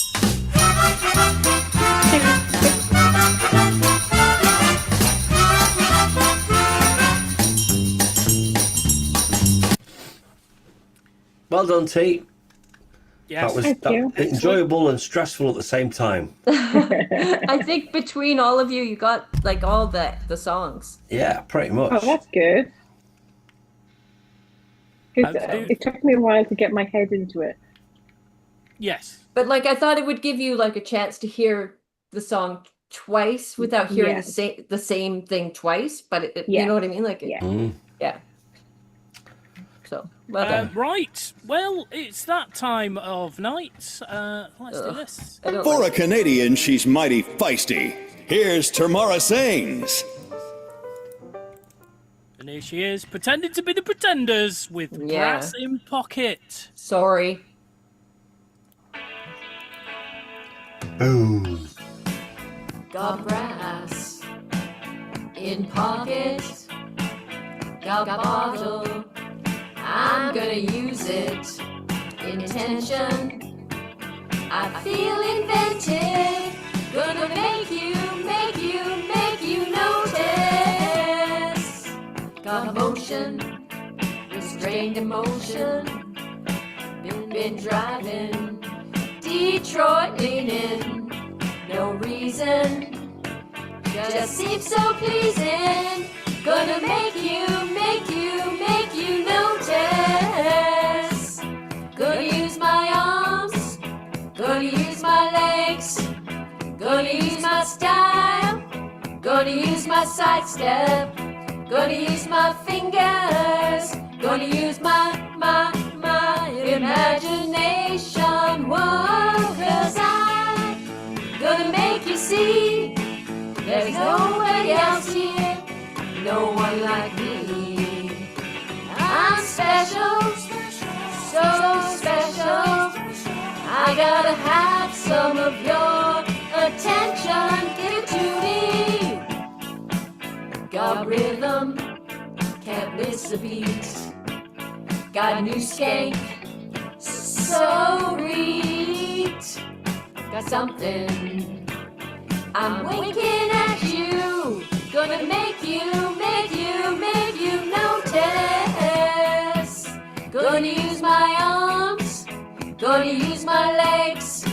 Well done, T. Yes. That was Thank you. enjoyable and stressful at the same time. I think between all of you, you got like all the songs. Yeah, pretty much. Oh, that's good. 'Cause, Absolutely. it took me a while to get my head into it. Yes. But like I thought it would give you like a chance to hear the song twice without hearing Yeah. the same thing twice. But you Yeah. know what I mean? Like Yeah. yeah. So well done. Right. Well, it's that time of night. Let's do this. I don't For a like- Canadian, she's mighty feisty. Here's Tamara Sings. And here she is, pretending to be the Pretenders with Yeah. Grass in Pocket. Sorry. Boom. Got brass in pocket. Got bottle. I'm gonna use it. Intention. I feel inventive. Gonna make you station, restrained emotion. Been driving, Detroit leaning, no reason. Just seems so pleasing. Gonna make you notice. Gonna use my arms, gonna use my legs, gonna use my style, gonna use my sidestep, gonna use my fingers, gonna use my imagination. Whoa, 'cause I'm gonna make you see there's nobody else here, no one like me. I'm special, so special. I gotta have some of your attention. Give it to me. Got rhythm, can't miss a beat. Got a new skank, so reet. Got something, I'm winking at you. Gonna make you notice. Gonna use my arms, gonna use my legs,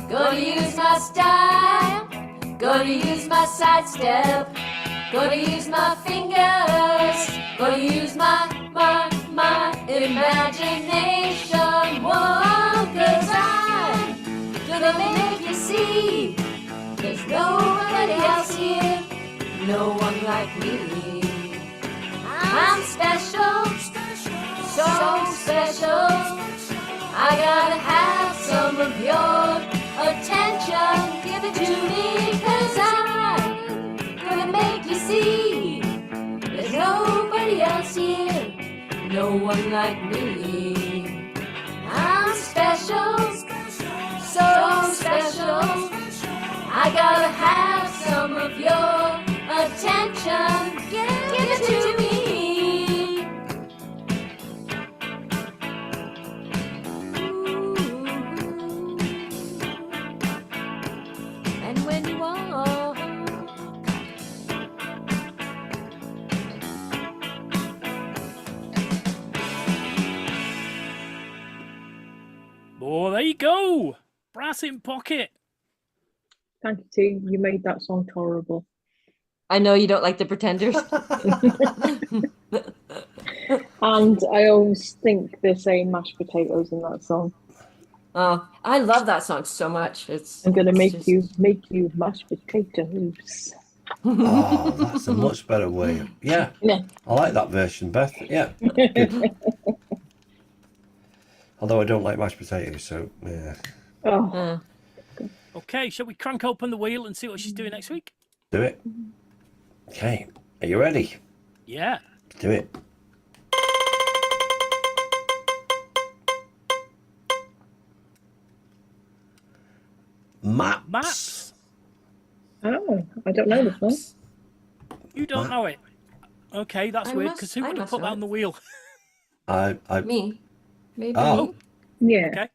gonna use my style, gonna use my sidestep, gonna use my fingers, gonna use my imagination. Whoa, 'cause I'm gonna make you see there's nobody else here, no one like me. I'm special, so special. I gotta have some of your attention. Give it to me, 'cause I'm gonna make you see there's nobody else here, no one like me. I'm special, so special. I gotta have some of your attention. Give it to me. And when you walk, Oh, there you go. Brass in pocket. Thank you, T. You made that song tolerable. I know you don't like the Pretenders. And I always think they're saying mashed potatoes in that song. Oh, I love that song so much. I'm gonna it's make just- you mashed potatoes. Oh, that's a much better way. Yeah, Yeah. I like that version, Beth. Yeah. Good. Although I don't like mashed potatoes, so yeah. Oh, Okay, shall we crank open the wheel and see what she's doing next week? Do it. Okay, are you ready? Yeah. Do it. Maps. Maps. oh, I don't know this one. You don't know it. Okay, that's I weird, must- because who I would have must put know that it. on the wheel? I Me. Maybe Oh. me. Yeah. Okay.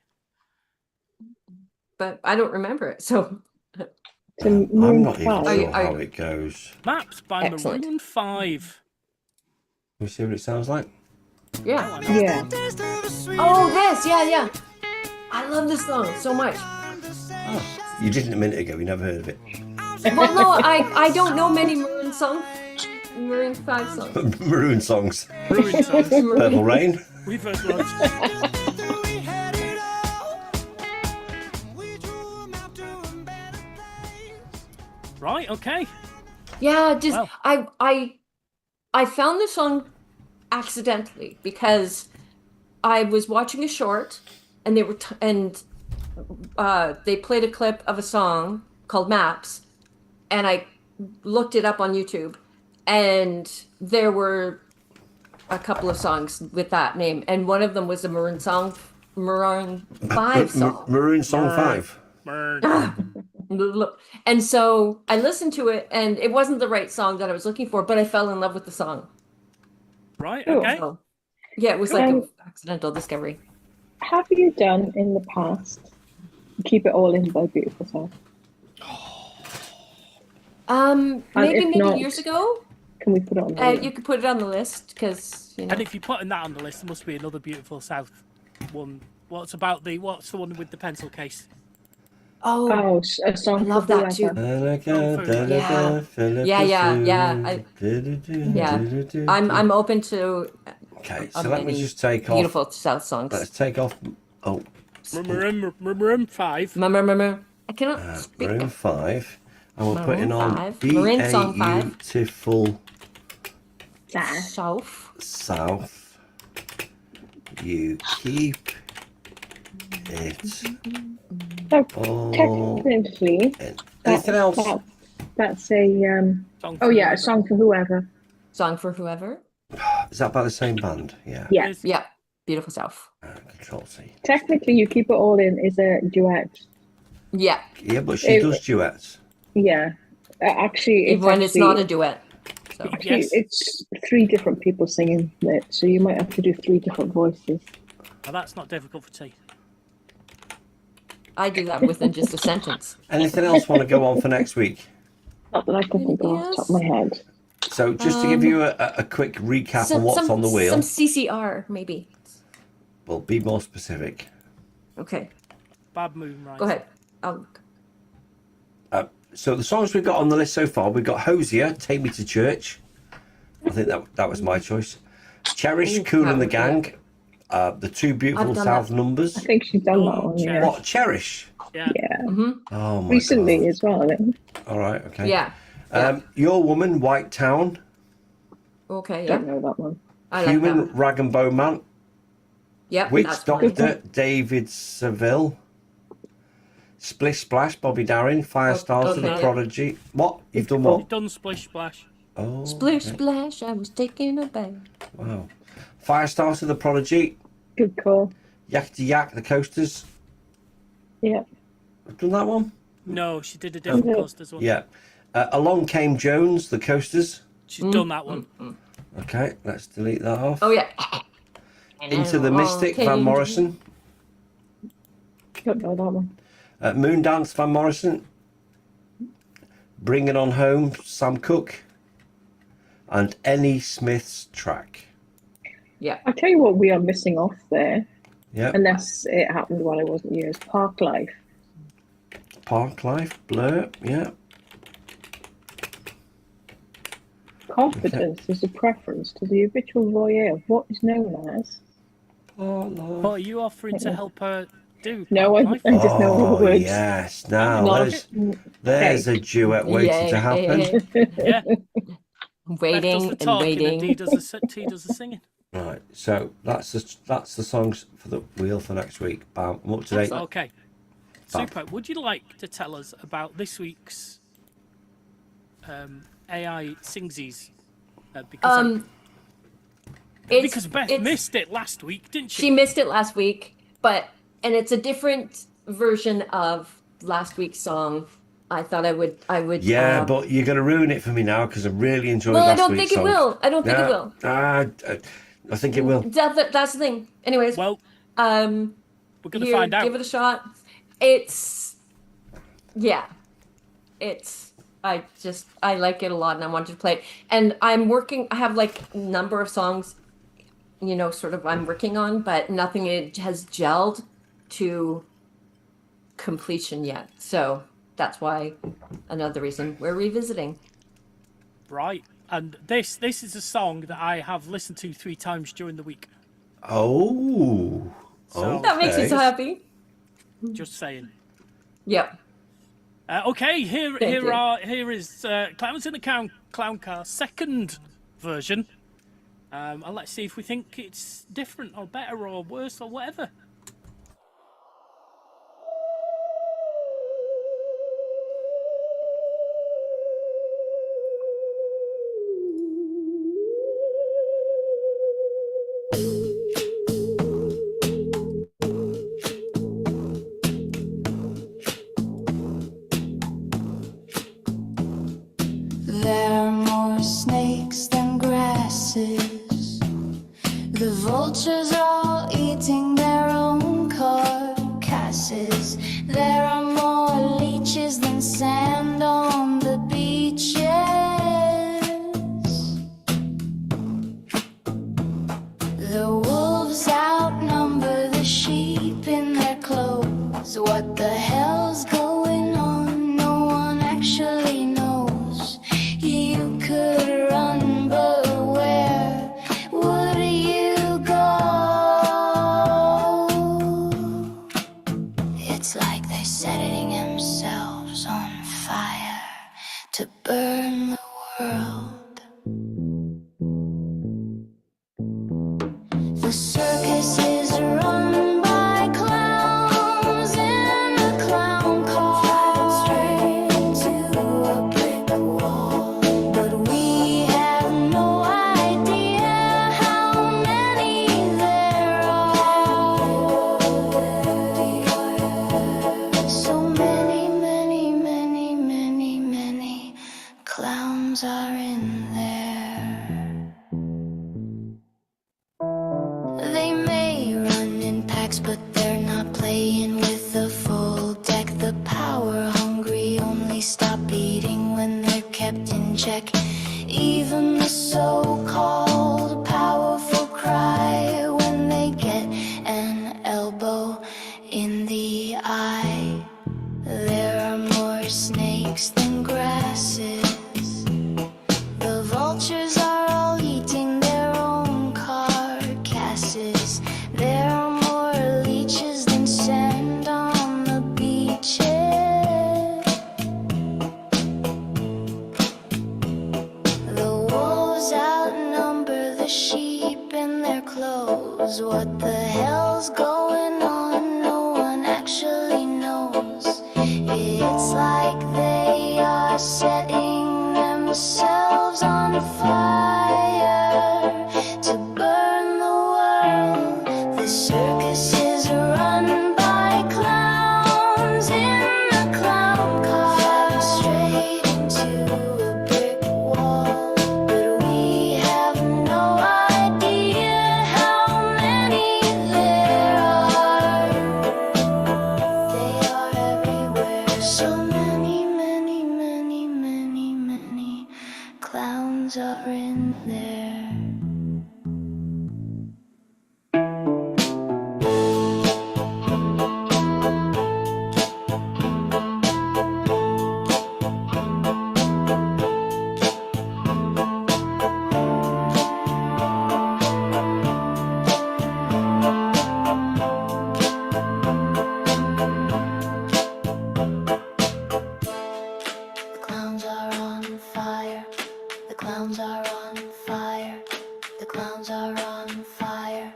But I don't remember it. So It's a I'm Maroon not even 5. sure Are you- how it goes. Maps by Excellent. Maroon 5. Let me see what it sounds like. yeah. Yeah. Oh, this. Yeah. I love this song so much. Oh, you didn't a minute ago. You never heard of it. Well, no, I don't know many Maroon 5 songs. Maroon songs. Maroon songs. Purple Rain. Reverse loads. Right, okay. Yeah, just Wow. I found this song accidentally because I was watching a short and they were they played a clip of a song called Maps, and I looked it up on YouTube, and there were a couple of songs with that name, and one of them was a Maroon 5 song. Maroon Song 5. And so I listened to it, and it wasn't the right song that I was looking for, but I fell in love with the song. Right, Cool. okay. So, yeah, it was like an Um, accidental discovery. Have you done in the past Keep It All In by Beautiful Soul? Maybe if many not- years ago. Can we put it on the list? You could put it on the list because you know. And if you're putting that on the list, there must be another Beautiful South one. What's the one with the pencil case? Oh, a song I love for that too. I'm open to. Okay, so let me just take off. Beautiful South songs. Let's take off. Oh, Maroon 5. I cannot speak. Maroon 5. And we're putting Maroon on 5. Maroon song 5. Beautiful South. You keep it. So all technically, anything else? that's a a song for whoever. Song for whoever. Is that by the same band? Yeah. Yeah. Yeah. Beautiful South. Control C. Technically, You Keep It All In is a duet. Yeah. Yeah, but she does duets. Yeah. Actually, even when it's not a duet. So. Actually, it's 3 different people singing it, so you might have to do 3 different voices. Well, that's not difficult for T. I do that within just a sentence. Anything else want to go on for next week? Not that I can think of off the top of my head. So just to give you a quick recap of what's on the wheel. Some CCR, maybe. Well, be more specific. Okay. Bad Moonrise. Go ahead. So the songs we've got on the list so far, we've got Hosier, Take Me to Church. I think that was my choice. Cherish, Cool and the Gang. The 2 Beautiful South Numbers. I think she's done that one. Yeah. What, Cherish? Yeah. Oh my Recently God. as well, I think. All right, okay. Yeah. Your Woman, White Town. Okay, yeah. Don't know that one. I like Human, that. Rag and Bone Man. Yep. Witch that's Doctor, fine. David Seville. Splish Splash, Bobby Darin. Firestars of the okay. Prodigy. What? You've done what? You've done Splish Splash. Oh, Splish okay. splash, I was taking a bath. Wow. Firestars of the Prodigy. Good call. Yakety Yak, the Coasters. Yeah. I've done that one. No, she did a different Coasters one. Yeah. Along Came Jones, the Coasters. She's done that one. Okay, let's delete that off. Oh yeah. Into the Mystic, Van Morrison. Don't know that one. Moondance, Van Morrison. Bring It On Home, Sam Cooke. And Any Smith's Track. Yeah. I tell you what, we are missing off there. Yeah. Unless it happened while I wasn't here. Is Park Life. Park Life, Blur, yeah. Confidence is a preference to the habitual voyeur of what is known as. What are you offering to help her do? No, I just know all the words. Yes, now there's a duet waiting to happen. Yeah. Waiting Beth does the and talking waiting. and T does the singing. Right, so that's the songs for the wheel for next week. Bam, I'm up to date. Okay. Super. Would you like to tell us about this week's AI Singsies? Because Beth missed it last week, didn't she? She missed it last week, and it's a different version of last week's song. I thought I would. Yeah, but you're going to ruin it for me now because I really enjoyed Well, I last don't week's think it song. will. I don't think it will. I think it will. That's the thing. Anyways, well, we're going to find out. Give it a shot. It's I like it a lot and I want to play it. And I have like a number of songs, sort of I'm working on, but nothing has gelled to completion yet. So that's why another reason we're revisiting. Right. And this is a song that I have listened to 3 times during the week. Oh. That makes me so happy. Just saying. Yep. Okay, here is Clowns in the Clown Car second version. And let's see if we think it's different or better or worse or whatever. There are more snakes than grasses. The vultures are all eating their own carcasses. There are more leeches than sand on the beaches. what the hell's going on? No one actually knows. You could run, but where would you go? It's like they're setting themselves on fire to burn the world. The circus is run by clowns in a clown car, straight into a brick wall. But we have no idea how many there are. So many, many, many, many, many clowns are in there. They may run in packs, but they're not playing with the full deck. The power hungry only stop eating when they're kept in check. Even the so-called powerful cry when they get an elbow in the eye. There are more snakes than grasses. The vultures are all eating their own carcasses. There are more leeches than sand on the beaches. The wolves outnumber the sheep in their clothes. What the hell's going on? No one actually knows. It's like they are setting themselves on fire to burn the world. The circus is run by clowns in a clown car, straight into a brick wall. But we have no idea how many there are. They are everywhere. So many, many, many, many, many clowns are in there. The clowns are on fire. The clowns are on fire. The clowns are on fire.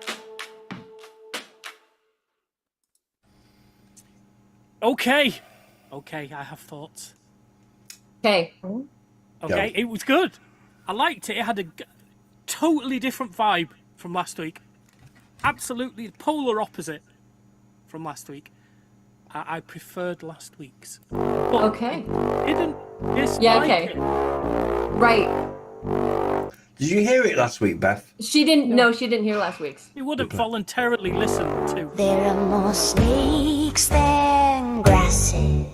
Okay, I have thoughts. Okay. Okay, it was good. I liked it. It had a totally different vibe from last week. Absolutely polar opposite from last week. I preferred last week's. But Okay. Didn't dislike Yeah, okay. it. Right. Did you hear it last week, Beth? She didn't. No, she didn't hear last week's. You wouldn't voluntarily listen to. There are more snakes than grasses.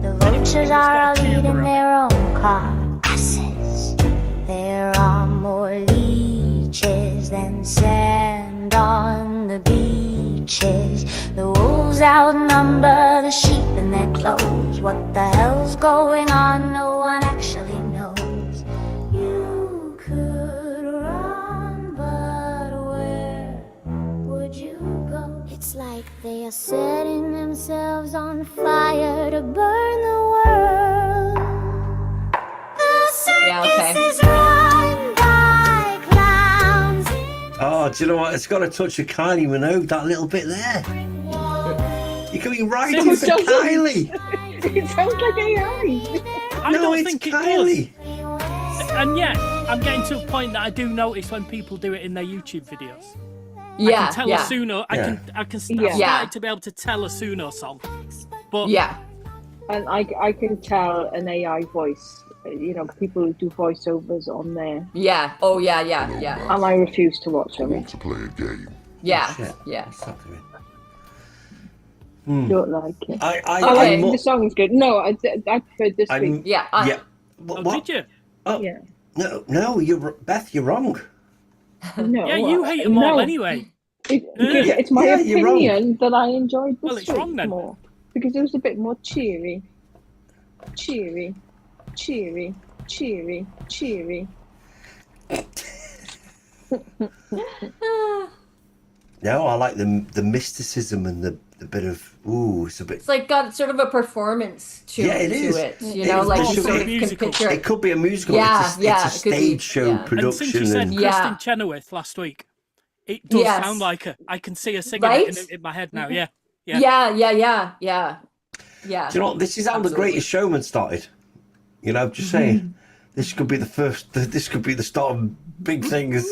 The vultures are all eating their own carcasses. There are more leeches than sand on the beaches. The wolves outnumber the sheep in their clothes. What the hell's going on? No one actually knows. You could run, but where would you go? It's like they are setting themselves on fire to burn the world. The circus Yeah, okay. is run by clowns. Oh, do you know what? It's got a touch of Kylie Minogue, that little bit there. You're going right in for doesn't. Kylie. It sounds like AI. I No, don't it's think it Kylie. does. And yet, I'm getting to a point that I do notice when people do it in their YouTube videos. Yeah. I can tell yeah. a Suno. I can. Yeah. I've Yeah. started to be able to tell a Suno song. But Yeah. And I can tell an AI voice. You know, people who do voiceovers on there. Yeah. Oh, yeah, yeah, yeah. And I refuse to watch them. To play a game. Yeah. Shit. Yeah. What's that doing? Don't like it. I Okay. The song is good. No, I preferred this I'm- week. Yeah. yeah. oh, What? did you? Oh, Yeah. no, you're Beth. You're wrong. No. Yeah, you hate them all no. anyway. Because it's my Yeah, you're wrong. opinion that I enjoyed the Well, it's wrong streak then. more because it was a bit more cheery, cheery, cheery, cheery, cheery. No, I like the mysticism and the bit of it's a bit. It's like got sort of a performance to Yeah, it is. it. You know, like you sort of can picture It could be a musical. Yeah, it's a it could be, stage show yeah. production. And since you said Kristen Chenoweth last week, it does sound like her. I can see her singing it in my head now. Yeah. Yeah. Do you know what? This is how The Greatest Showman started. You know, just saying. This could be the first. This could be the start of big things.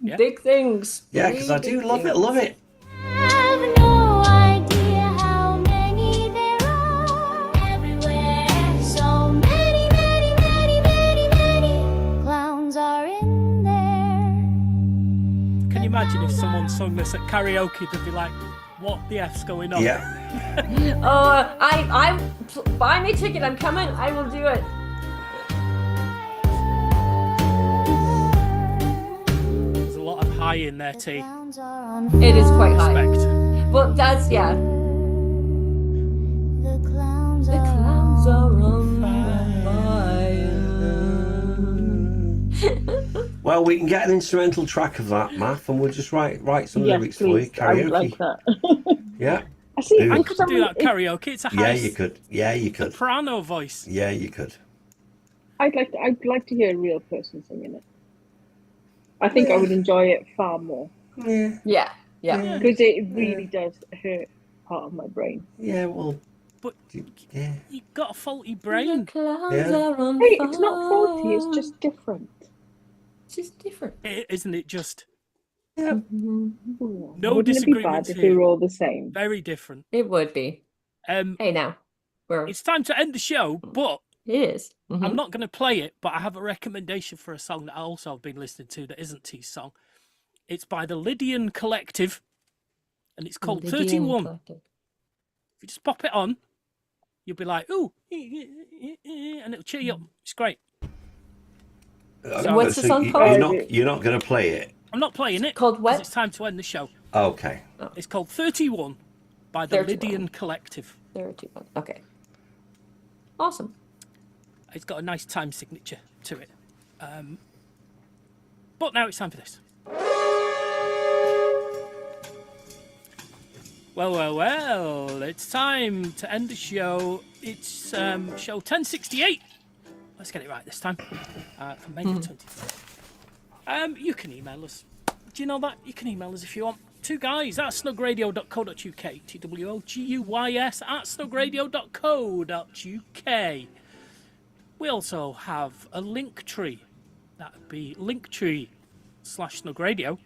Yeah. Big things. Yeah, because I do love it. Love it. Have no idea how many there are everywhere. So many, many, many, many, many clowns are in there. Can you imagine if someone sung this at karaoke? They'd be like, "What the f's going on?" Yeah. I buy me a ticket. I'm coming. I will do it. There's a lot of high in there, T. It is quite high. Respect. Well, that's The clowns are on fire. Well, we can get an instrumental track of that, Math, and we'll just write some lyrics for you. I would Karaoke. like that. Yeah. I see. Do I it. could do that karaoke. It's a high Yeah, you could. soprano voice. Yeah, you could. I'd like to hear a real person singing it. I think I would enjoy it far more Yeah. because it really does hurt part of my brain. Yeah, well. But yeah. You've got a faulty brain. Hey, it's not faulty. It's just different. It's just different. Isn't it just? Yeah. No Wouldn't it be disagreements bad if here. we were all the same? Very different. It would be. Hey, now. It's time to end the show, but it is. I'm not going to play it, but I have a recommendation for a song that I also have been listening to that isn't T's song. It's by the Lydian Collective, and it's called 31. If you just pop it on, you'll be like, ooh, and it'll cheer you up. It's great. What's the song called? You're not going to play it? I'm not playing it. Called what? It's time to end the show. Okay. It's called 31 by the 31. Lydian Collective. 31. Okay. Awesome. It's got a nice time signature to it. But now it's time for this. Well, it's time to end the show. It's show 1068. Let's get it right this time. From May the 24th. You can email us. Do you know that? You can email us if you want. Two guys at snugradio.co.uk. TWOGUYS at snugradio.co.uk. We also have a link tree. That would be linktree/snugradio.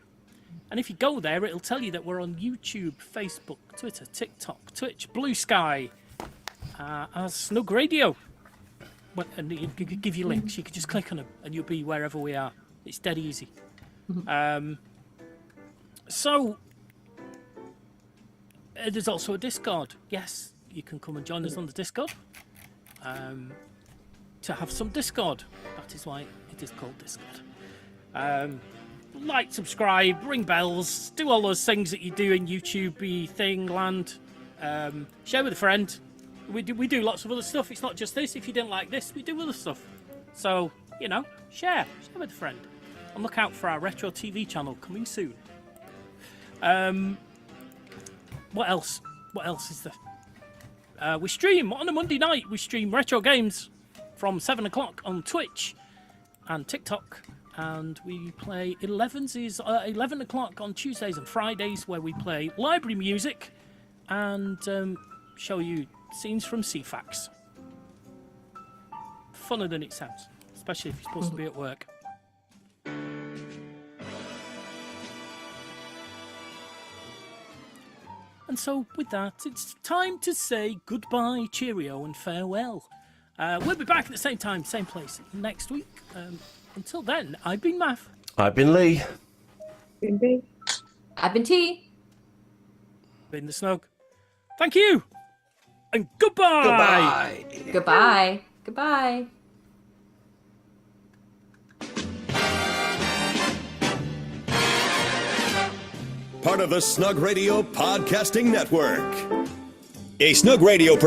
And if you go there, it'll tell you that we're on YouTube, Facebook, Twitter, TikTok, Twitch, Blue Sky, as Snug Radio. Well, and you could give you links. You can just click on them and you'll be wherever we are. It's dead easy. So, there's also a Discord. Yes, you can come and join us on the Discord. To have some Discord. That is why it is called Discord. Like, subscribe, ring bells, do all those things that you do in YouTube thing land. Share with a friend. We do lots of other stuff. It's not just this. If you didn't like this, we do other stuff. So, share with a friend. And look out for our retro TV channel coming soon. What else? What else is there? We stream on a Monday night. We stream retro games from 7 o'clock on Twitch and TikTok. And we play 11 o'clock on Tuesdays and Fridays, where we play library music and show you scenes from CFAX. Funner than it sounds, especially if you're supposed to be at work. And so with that, it's time to say goodbye, cheerio, and farewell. We'll be back at the same time, same place next week. Until then, I've been Math. I've been Lee. Been B. I've been T. Been the Snug. Thank you. And goodbye. Goodbye. Goodbye. part of the Snug Radio Podcasting Network. A Snug Radio